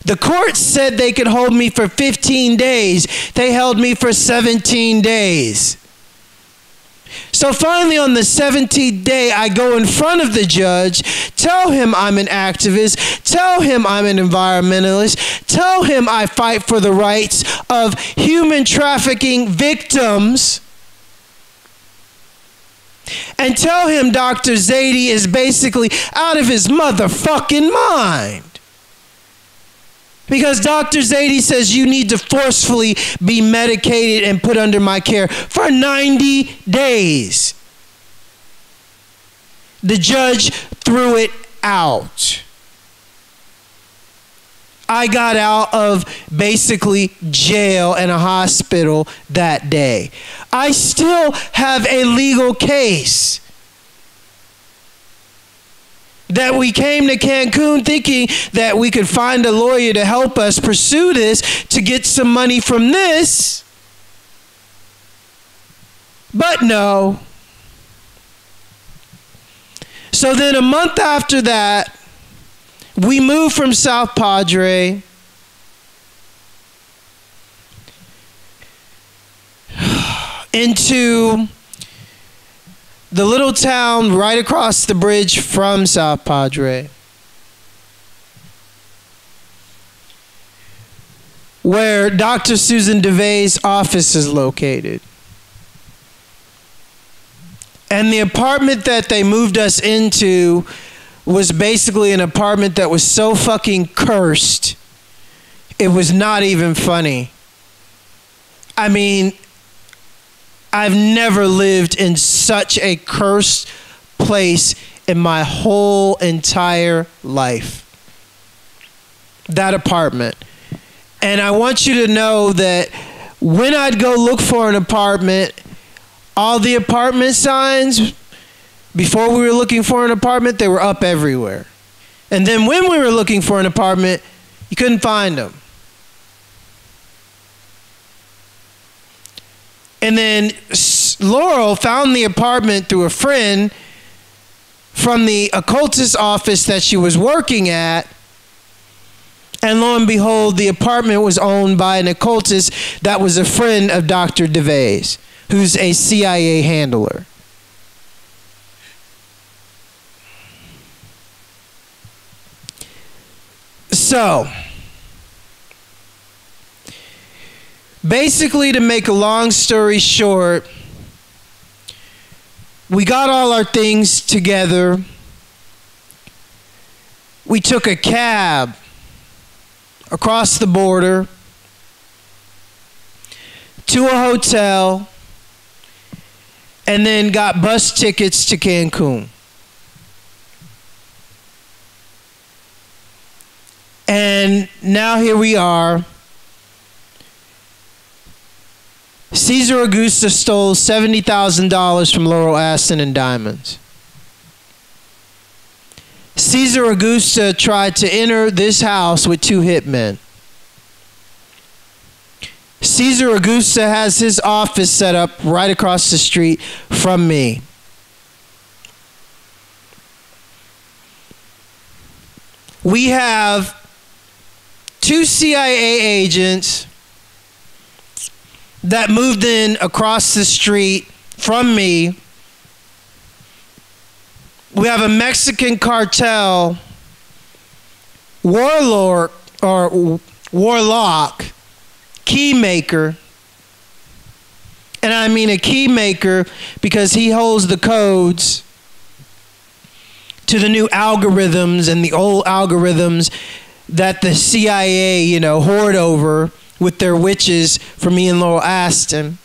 The court said they could hold me for 15 days. They held me for 17 days. So finally on the 17th day, I go in front of the judge, tell him I'm an activist, tell him I'm an environmentalist, tell him I fight for the rights of human trafficking victims, and tell him Dr. Zadie is basically out of his motherfucking mind. Because Dr. Zadie says you need to forcefully be medicated and put under my care for 90 days. The judge threw it out. I got out of basically jail and a hospital that day. I still have a legal case that we came to Cancun thinking that we could find a lawyer to help us pursue this to get some money from this. But no. So then a month after that, we moved from South Padre into the little town right across the bridge from South Padre, where Dr. Susan Duve's office is located. And the apartment that they moved us into was basically an apartment that was so fucking cursed, it was not even funny. I mean, I've never lived in such a cursed place in my whole entire life. That apartment. And I want you to know that when I'd go look for an apartment, all the apartment signs, before we were looking for an apartment, they were up everywhere. And then when we were looking for an apartment, you couldn't find them. And then Laural found the apartment through a friend from the occultist office that she was working at. And lo and behold, the apartment was owned by an occultist that was a friend of Dr. Duve's, who's a CIA handler. So, basically, to make a long story short, we got all our things together. We took a cab across the border to a hotel and then got bus tickets to Cancun. And now here we are. Cesar Augusta stole $70,000 from Laural, Aston, and diamonds. Cesar Augusta tried to enter this house with 2 hitmen. Cesar Augusta has his office set up right across the street from me. We have 2 CIA agents that moved in across the street from me. We have a Mexican cartel warlord or warlock, key maker. And I mean a key maker because he holds the codes to the new algorithms and the old algorithms that the CIA, hoard over with their witches for me and Laural Aston.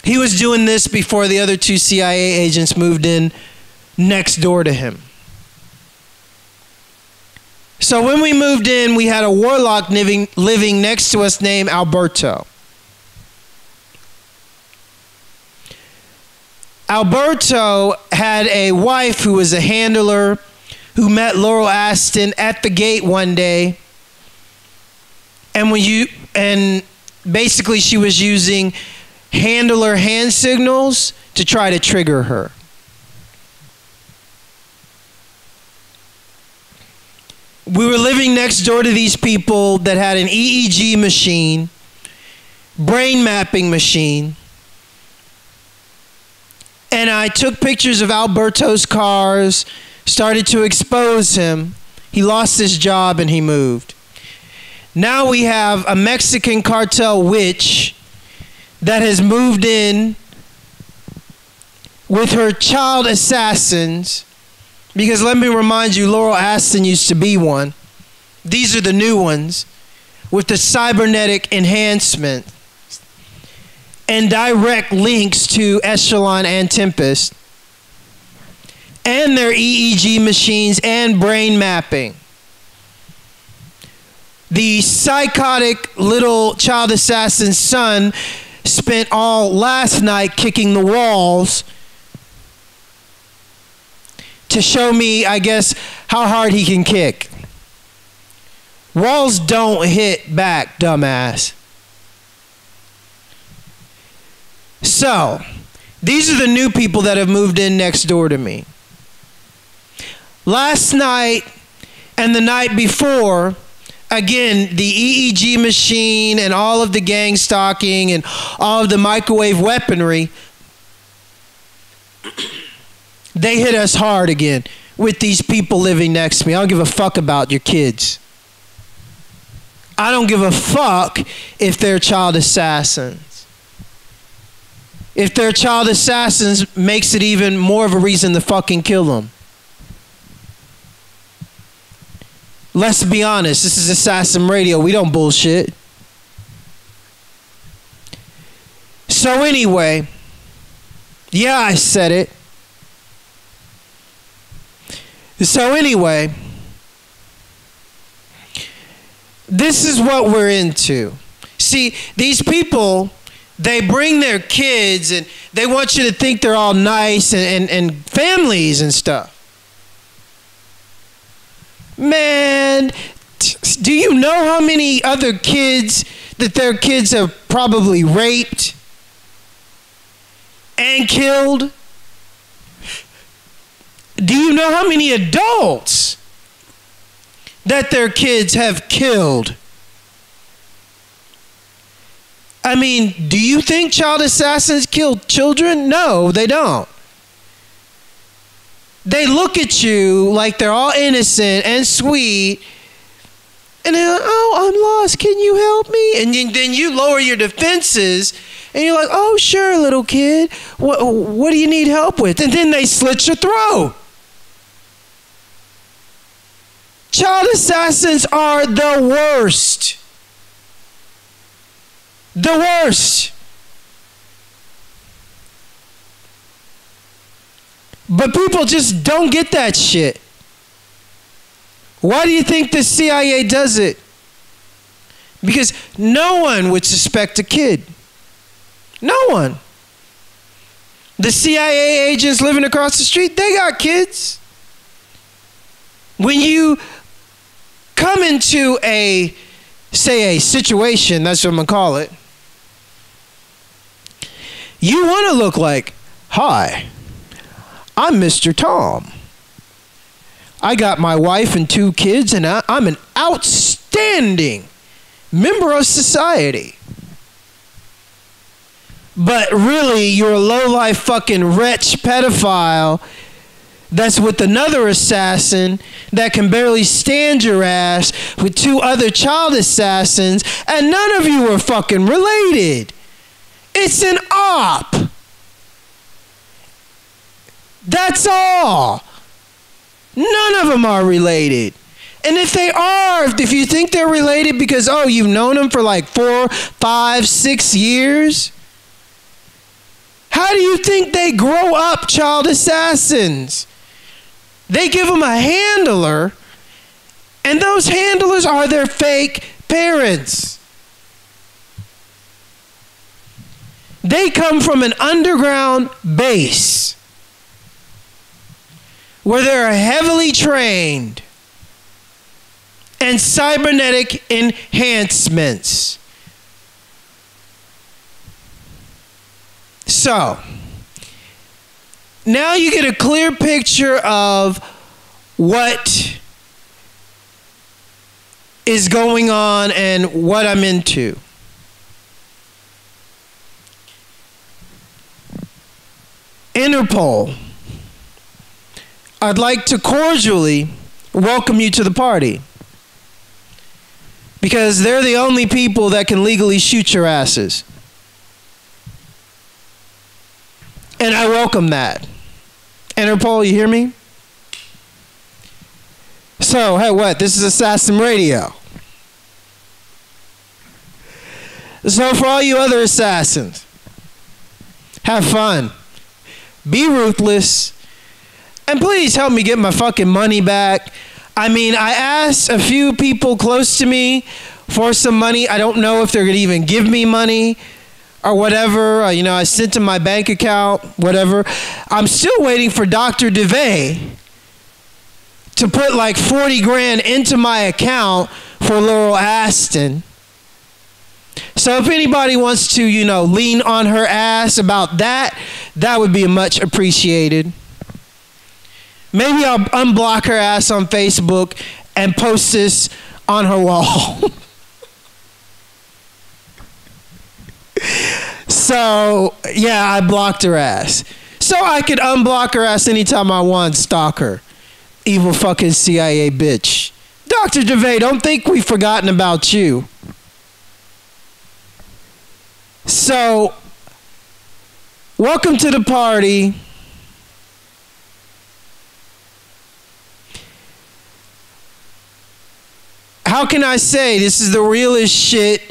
He was doing this before the other 2 CIA agents moved in next door to him. So when we moved in, we had a warlock living next to us named Alberto. Alberto had a wife who was a handler who met Laural Aston at the gate one day. And basically she was using handler hand signals to try to trigger her. We were living next door to these people that had an EEG machine, brain mapping machine. And I took pictures of Alberto's cars, started to expose him. He lost his job and he moved. Now we have a Mexican cartel witch that has moved in with her child assassins. Because let me remind you, Laural Aston used to be one. These are the new ones with the cybernetic enhancement and direct links to Echelon and Tempest and their EEG machines and brain mapping. The psychotic little child assassin's son spent all last night kicking the walls to show me, I guess, how hard he can kick. Walls don't hit back, dumbass. So, these are the new people that have moved in next door to me. Last night and the night before, again, the EEG machine and all of the gang stalking and all of the microwave weaponry, they hit us hard again with these people living next to me. I don't give a fuck about your kids. I don't give a fuck if they're child assassins. If they're child assassins, makes it even more of a reason to fucking kill them. Let's be honest, this is Assassin Radio. We don't bullshit. So anyway, yeah, I said it. So anyway, this is what we're into. See, these people, they bring their kids and they want you to think they're all nice and families and stuff. Man, do you know how many other kids that their kids have probably raped and killed? Do you know how many adults that their kids have killed? I mean, do you think child assassins kill children? No, they don't. They look at you like they're all innocent and sweet, and they're like, oh, I'm lost, can you help me? And then you lower your defenses, and you're like, oh, sure, little kid, what do you need help with? And then they slit your throat. Child assassins are the worst. The worst. But people just don't get that shit. Why do you think the CIA does it? Because no one would suspect a kid. No one. The CIA agents living across the street, they got kids. When you come into a situation, that's what I'm going to call it, you want to look like, hi, I'm Mr. Tom. I got my wife and 2 kids, and I'm an outstanding upstanding member of society. But really, you're a low-life fucking wretch pedophile that's with another assassin that can barely stand your ass with two other child assassins, and none of you are fucking related. It's an op. That's all. None of them are related. And if they are, if you think they're related because, oh, you've known them for like 4, 5, 6 years, how do you think they grow up child assassins? They give them a handler, and those handlers are their fake parents. They come from an underground base where they're heavily trained and cybernetic enhancements. So, now you get a clear picture of what is going on and what I'm into. Interpol, I'd like to cordially welcome you to the party, because they're the only people that can legally shoot your asses. And I welcome that. Interpol, you hear me? So, hey, what? This is Assassin Radio. So for all you other assassins, have fun. Be ruthless. And please help me get my fucking money back. I mean, I asked a few people close to me for some money. I don't know if they're going to even give me money or whatever. I sent them my bank account, whatever. I'm still waiting for Dr. Duve to put like 40 grand into my account for Laural Aston. So if anybody wants to, lean on her ass about that, that would be much appreciated. Maybe I'll unblock her ass on Facebook and post this on her wall. So, yeah, I blocked her ass. So I could unblock her ass anytime I want, stalk her. Evil fucking C.I.A. bitch. Dr. Duve, don't think we've forgotten about you. So, welcome to the party. How can I say this is the realest shit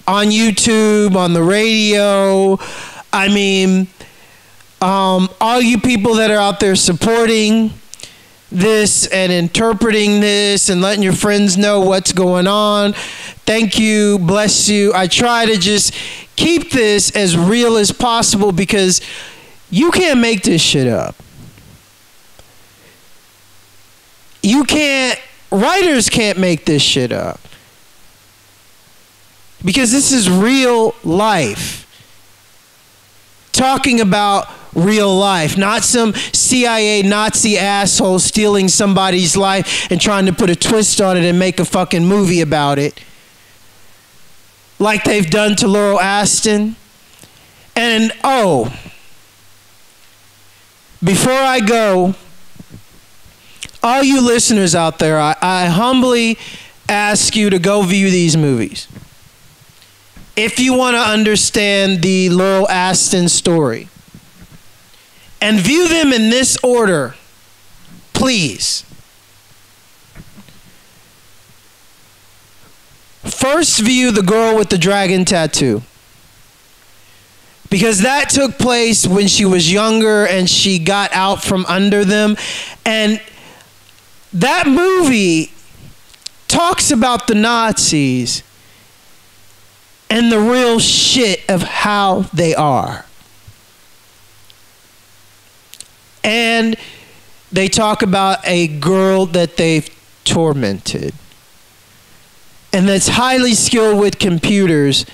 on YouTube, on the radio? I mean, all you people that are out there supporting this and interpreting this and letting your friends know what's going on, thank you, bless you. I try to just keep this as real as possible because you can't make this shit up. Writers can't make this shit up. Because this is real life. Talking about real life, not some CIA Nazi asshole stealing somebody's life and trying to put a twist on it and make a fucking movie about it. Like they've done to Laural Aston. And before I go, all you listeners out there, I humbly ask you to go view these movies. If you want to understand the Laural Aston story. And view them in this order, please. First view The Girl with the Dragon Tattoo. Because that took place when she was younger and she got out from under them. And that movie talks about the Nazis and the real shit of how they are. And they talk about a girl that they've tormented and that's highly skilled with computers,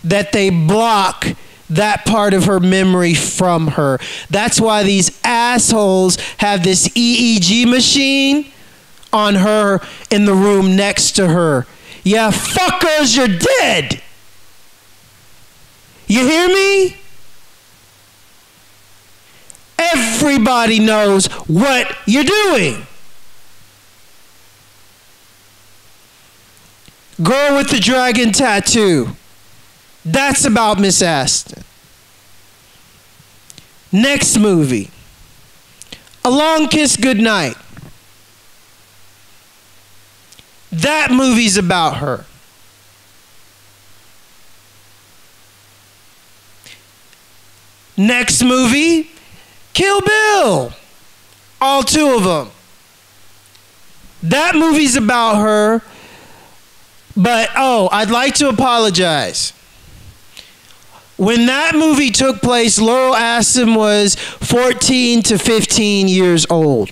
that they block that part of her memory from her. That's why these assholes have this EEG machine on her in the room next to her. Yeah, fuckers, you're dead. You hear me? Everybody knows what you're doing. Girl with the dragon tattoo. That's about Miss Aston. Next movie. A Long Kiss Goodnight. That movie's about her. Next movie, Kill Bill. All two of them. That movie's about her. But, I'd like to apologize. When that movie took place, Laural Aston was 14 to 15 years old.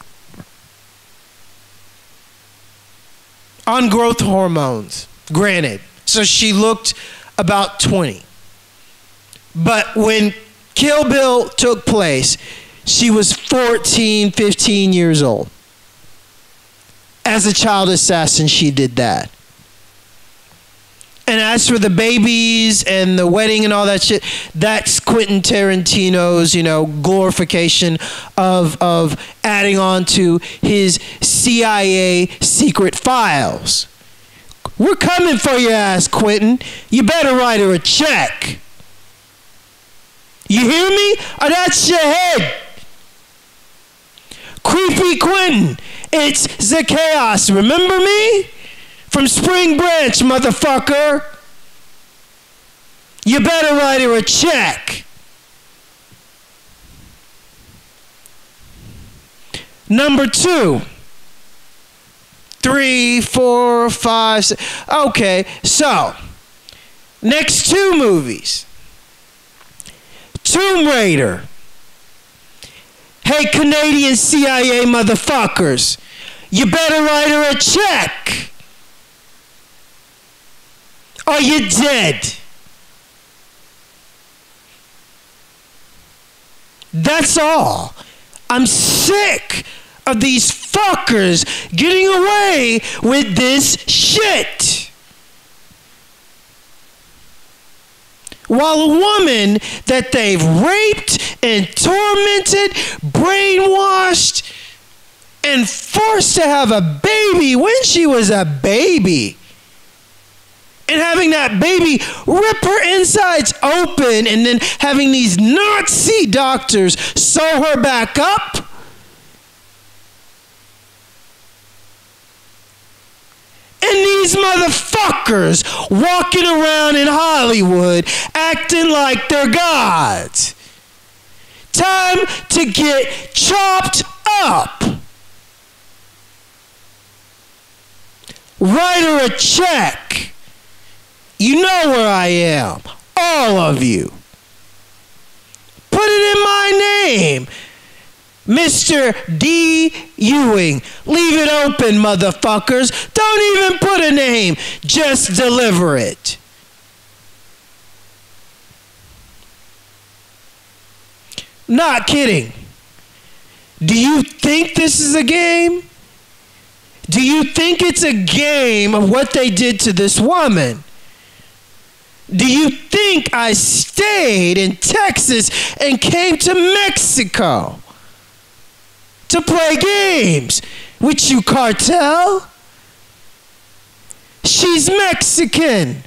On growth hormones, granted. So she looked about 20. But when Kill Bill took place, she was 14, 15 years old. As a child assassin, she did that. And as for the babies and the wedding and all that shit, that's Quentin Tarantino's, glorification of adding on to his CIA secret files. We're coming for your ass, Quentin. You better write her a check. You hear me? Or that's your head. Creepy Quentin. It's the chaos. Remember me? From Spring Branch, motherfucker. You better write her a check. Number 2. 3, 4, 5, 6. Okay, so next 2 movies. Tomb Raider. Hey, Canadian CIA motherfuckers. You better write her a check. Or you're dead. That's all. I'm sick of these fuckers getting away with this shit. While a woman that they've raped and tormented, brainwashed, and forced to have a baby when she was a baby, and having that baby rip her insides open and then having these Nazi doctors sew her back up. And these motherfuckers walking around in Hollywood acting like they're gods. Time to get chopped up. Write her a check. You know where I am. All of you. Put it in my name. Mr. D. Ewing. Leave it open, motherfuckers. Don't even put a name. Just deliver it. Not kidding. Do you think this is a game? Do you think it's a game of what they did to this woman? Do you think I stayed in Texas and came to Mexico to play games with you, Cartel? She's Mexican.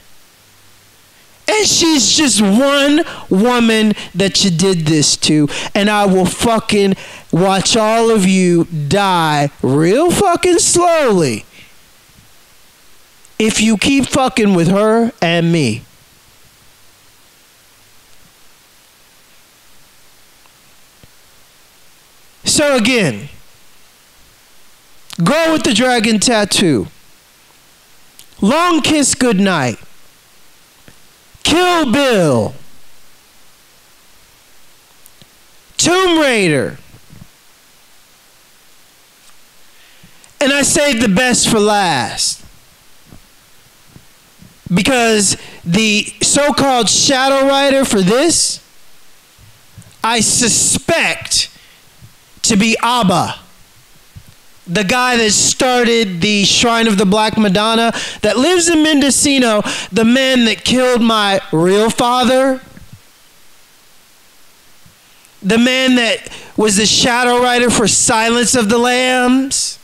And she's just one woman that you did this to. And I will fucking watch all of you die real fucking slowly if you keep fucking with her and me. So again, Girl with the Dragon Tattoo, Long Kiss Goodnight, Kill Bill, Tomb Raider, and I saved the best for last because the so-called shadow writer for this, I suspect to be ABBA. the guy that started the Shrine of the Black Madonna, that lives in Mendocino, the man that killed my real father, the man that was the shadow writer for Silence of the Lambs,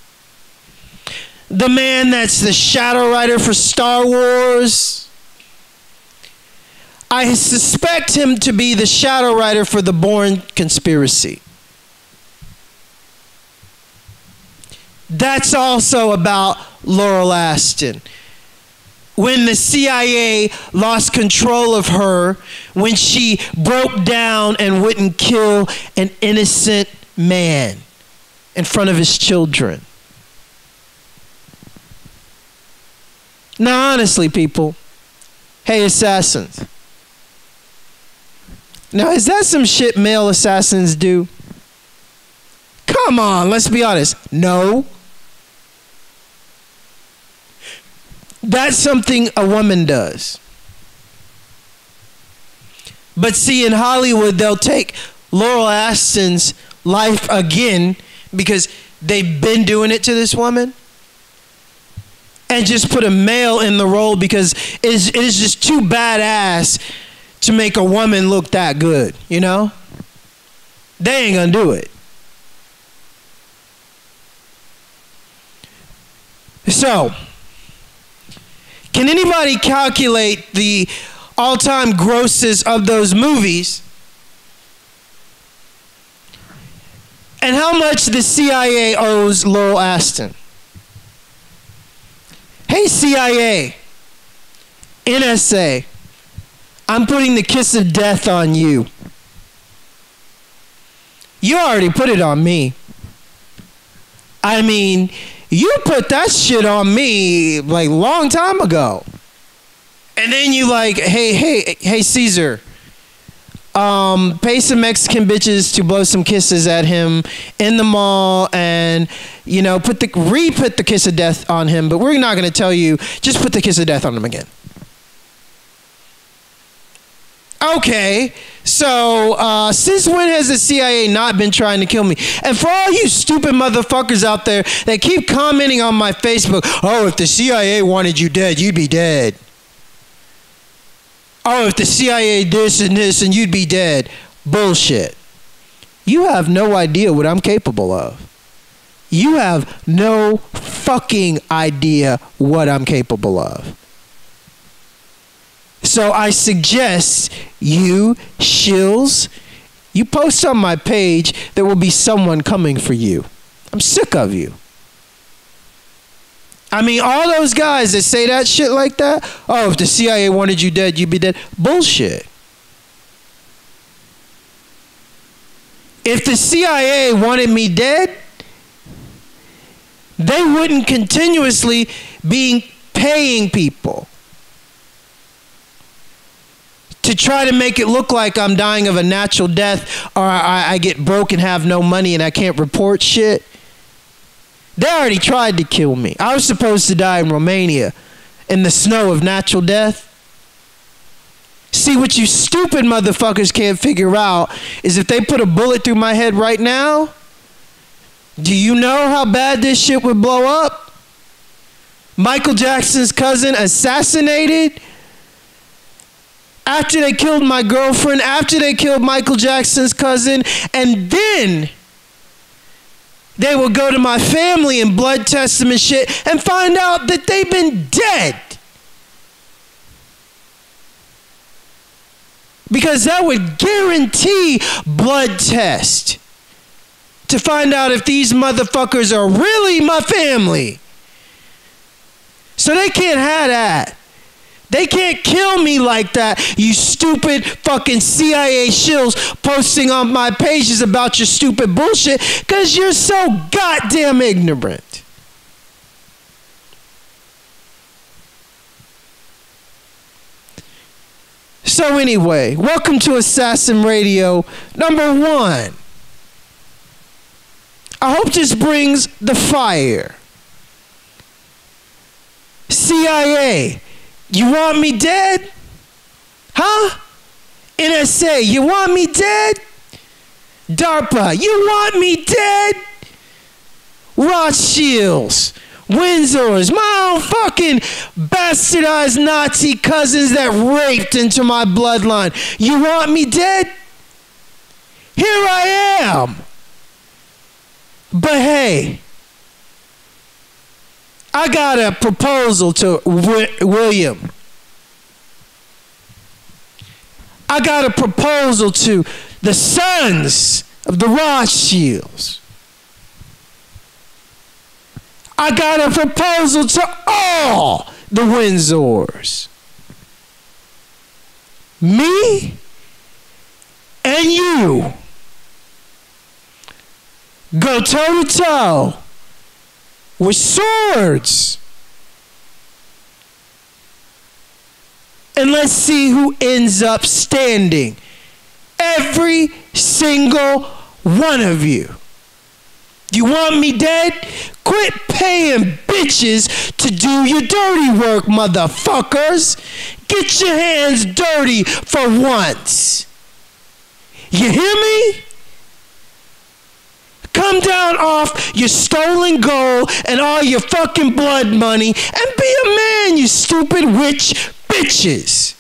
the man that's the shadow writer for Star Wars. I suspect him to be the shadow writer for the Bourne Conspiracy. That's also about Laural Aston. When the CIA lost control of her, when she broke down and wouldn't kill an innocent man in front of his children. Now, honestly, people, hey, assassins. Now, is that some shit male assassins do? Come on, let's be honest. No. That's something a woman does. But see, in Hollywood, they'll take Laural Aston's life again because they've been doing it to this woman, and just put a male in the role because it is just too badass to make a woman look that good, you know? They ain't gonna do it. So, can anybody calculate the all-time grosses of those movies and how much the CIA owes Laural Aston? Hey, CIA, NSA, I'm putting the kiss of death on you. You already put it on me. I mean, you put that shit on me like long time ago. And then you like, hey, Caesar, pay some Mexican bitches to blow some kisses at him in the mall, and you know, put the kiss of death on him, but we're not gonna tell you, just put the kiss of death on him again. Okay, so since when has the CIA not been trying to kill me? And for all you stupid motherfuckers out there that keep commenting on my Facebook, oh, if the CIA wanted you dead, you'd be dead. Oh, if the CIA this and you'd be dead. Bullshit. You have no idea what I'm capable of. You have no fucking idea what I'm capable of. So I suggest you shills, you post on my page, there will be someone coming for you. I'm sick of you. I mean, all those guys that say that shit like that, oh, if the CIA wanted you dead, you'd be dead. Bullshit. If the CIA wanted me dead, they wouldn't continuously be paying people to try to make it look like I'm dying of a natural death, or I get broke and have no money and I can't report shit. They already tried to kill me. I was supposed to die in Romania in the snow of natural death. See, what you stupid motherfuckers can't figure out is if they put a bullet through my head right now, do you know how bad this shit would blow up? Michael Jackson's cousin assassinated after they killed my girlfriend, after they killed Michael Jackson's cousin, and then they will go to my family and blood test them and shit and find out that they've been dead. Because that would guarantee blood test to find out if these motherfuckers are really my family. So they can't have that. They can't kill me like that, you stupid fucking CIA shills posting on my pages about your stupid bullshit, because you're so goddamn ignorant. So anyway, welcome to Assassin Radio number 1. I hope this brings the fire. CIA, you want me dead? Huh? NSA, you want me dead? DARPA, you want me dead? Rothschilds, Windsors, my own fucking bastardized Nazi cousins that raped into my bloodline. You want me dead? Here I am. But hey, I got a proposal to William. I got a proposal to the sons of the Rothschilds. I got a proposal to all the Windsors. Me and you go toe to toe with swords. And let's see who ends up standing. Every single one of you. You want me dead? Quit paying bitches to do your dirty work, motherfuckers. Get your hands dirty for once. You hear me? Come down off your stolen gold and all your fucking blood money and be a man, you stupid witch bitches.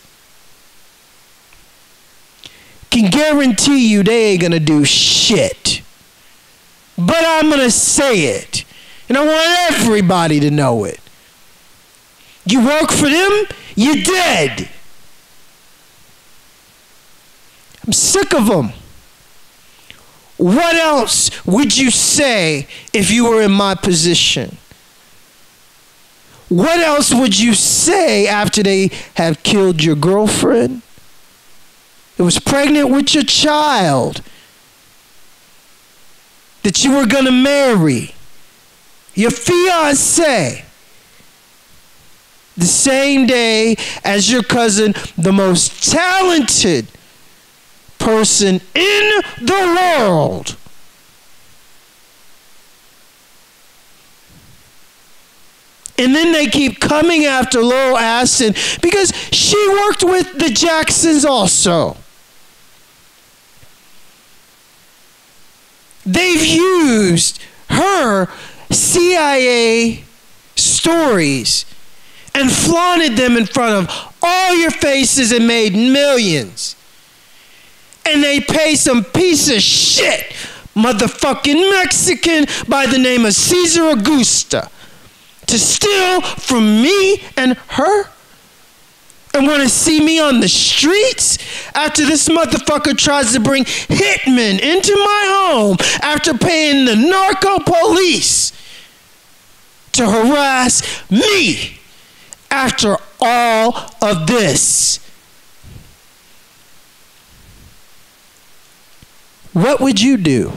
Can guarantee you they ain't gonna do shit. But I'm gonna say it. And I want everybody to know it. You work for them, you're dead. I'm sick of them. What else would you say if you were in my position? What else would you say after they have killed your girlfriend? It was pregnant with your child that you were going to marry, your fiancé, the same day as your cousin, the most talented person in the world. And then they keep coming after Laural Aston because she worked with the Jacksons also. They've used her C.I.A. stories and flaunted them in front of all your faces and made millions. And they pay some piece of shit motherfucking Mexican by the name of Cesar Augusta to steal from me and her and want to see me on the streets after this motherfucker tries to bring hitmen into my home after paying the narco police to harass me after all of this. What would you do?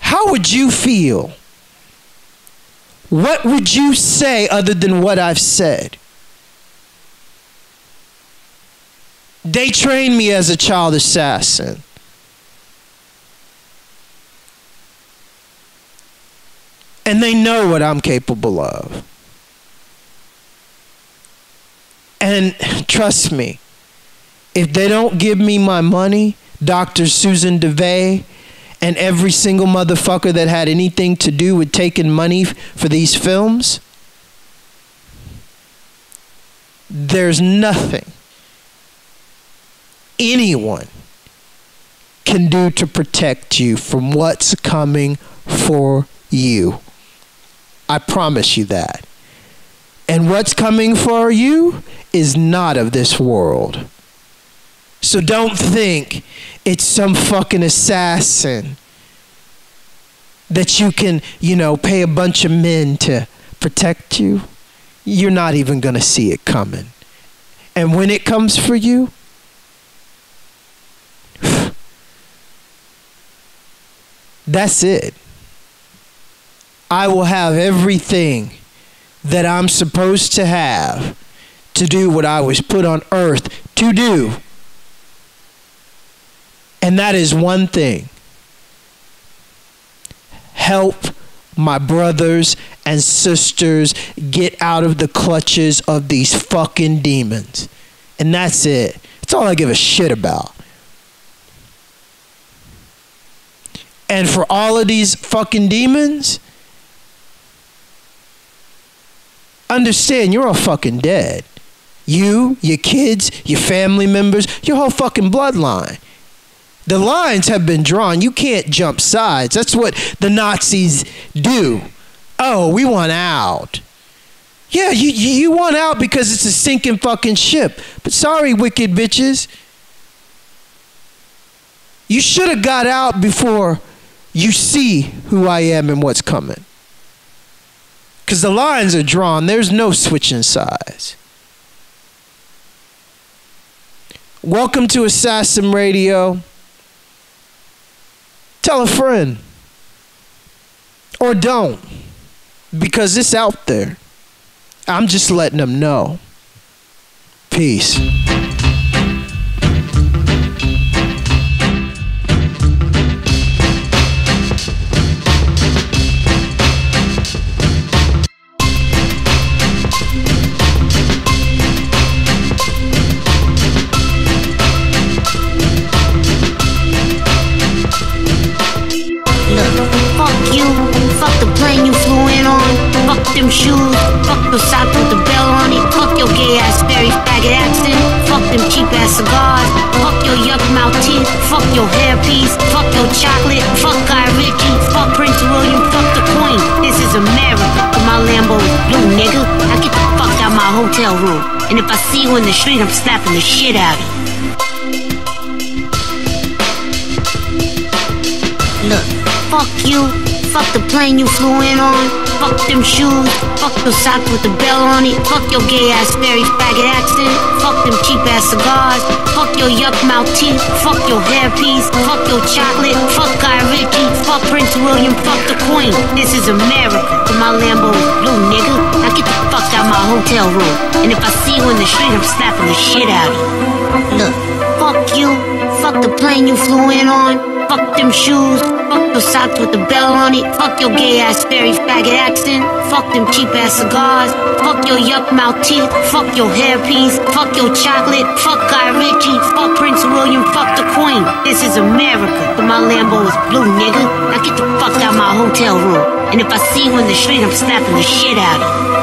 How would you feel? What would you say other than what I've said? They trained me as a child assassin. And they know what I'm capable of. And trust me, if they don't give me my money, Dr. Susan Duve and every single motherfucker that had anything to do with taking money for these films, there's nothing anyone can do to protect you from what's coming for you. I promise you that. And what's coming for you is not of this world. So don't think it's some fucking assassin that you can, pay a bunch of men to protect you. You're not even going to see it coming. And when it comes for you, that's it. I will have everything that I'm supposed to have to do what I was put on earth to do. And that is one thing. Help my brothers and sisters get out of the clutches of these fucking demons. And that's it. That's all I give a shit about. And for all of these fucking demons, understand you're all fucking dead. You, your kids, your family members, your whole fucking bloodline. The lines have been drawn. You can't jump sides. That's what the Nazis do. Oh, we want out. Yeah, you want out because it's a sinking fucking ship. But sorry, wicked bitches. You should have got out before you see who I am and what's coming. Because the lines are drawn. There's no switching sides. Welcome to Assassin Radio. Tell a friend. Or don't. Because it's out there. I'm just letting them know. Peace. Them shoes, fuck those socks with the bell on it. Fuck your gay ass fairy faggot accent. Fuck them cheap ass cigars. Fuck your yuck mouth teeth. Fuck your hairpiece. Fuck your chocolate. Fuck Guy Ritchie. Fuck Prince William. Fuck the Queen. This is America. But my Lambo is blue, nigga. Now get the fuck out my hotel room. And if I see you in the street, I'm slapping the shit out of you. Look, fuck you. Fuck the plane you flew in on. Fuck them shoes. Fuck those socks with the bell on it. Fuck your gay ass fairy faggot accent. Fuck them cheap ass cigars. Fuck your yuck mouth teeth. Fuck your hairpiece. Fuck your chocolate. Fuck Guy Ritchie. Fuck Prince William. Fuck the Queen. This is America. But my Lambo is blue, nigga. Now get the fuck out my hotel room. And if I see you in the street, I'm slapping the shit out of you. Look, fuck you. Fuck the plane you flew in on. Fuck them shoes. Fuck those socks with the bell on it. Fuck your gay ass fairy faggot accent. Fuck them cheap ass cigars. Fuck your yuck mouth teeth. Fuck your hairpiece. Fuck your chocolate. Fuck Guy Ritchie. Fuck Prince William. Fuck the Queen. This is America. But my Lambo is blue, nigga. Now get the fuck out my hotel room. And if I see you in the street, I'm slapping the shit out of you.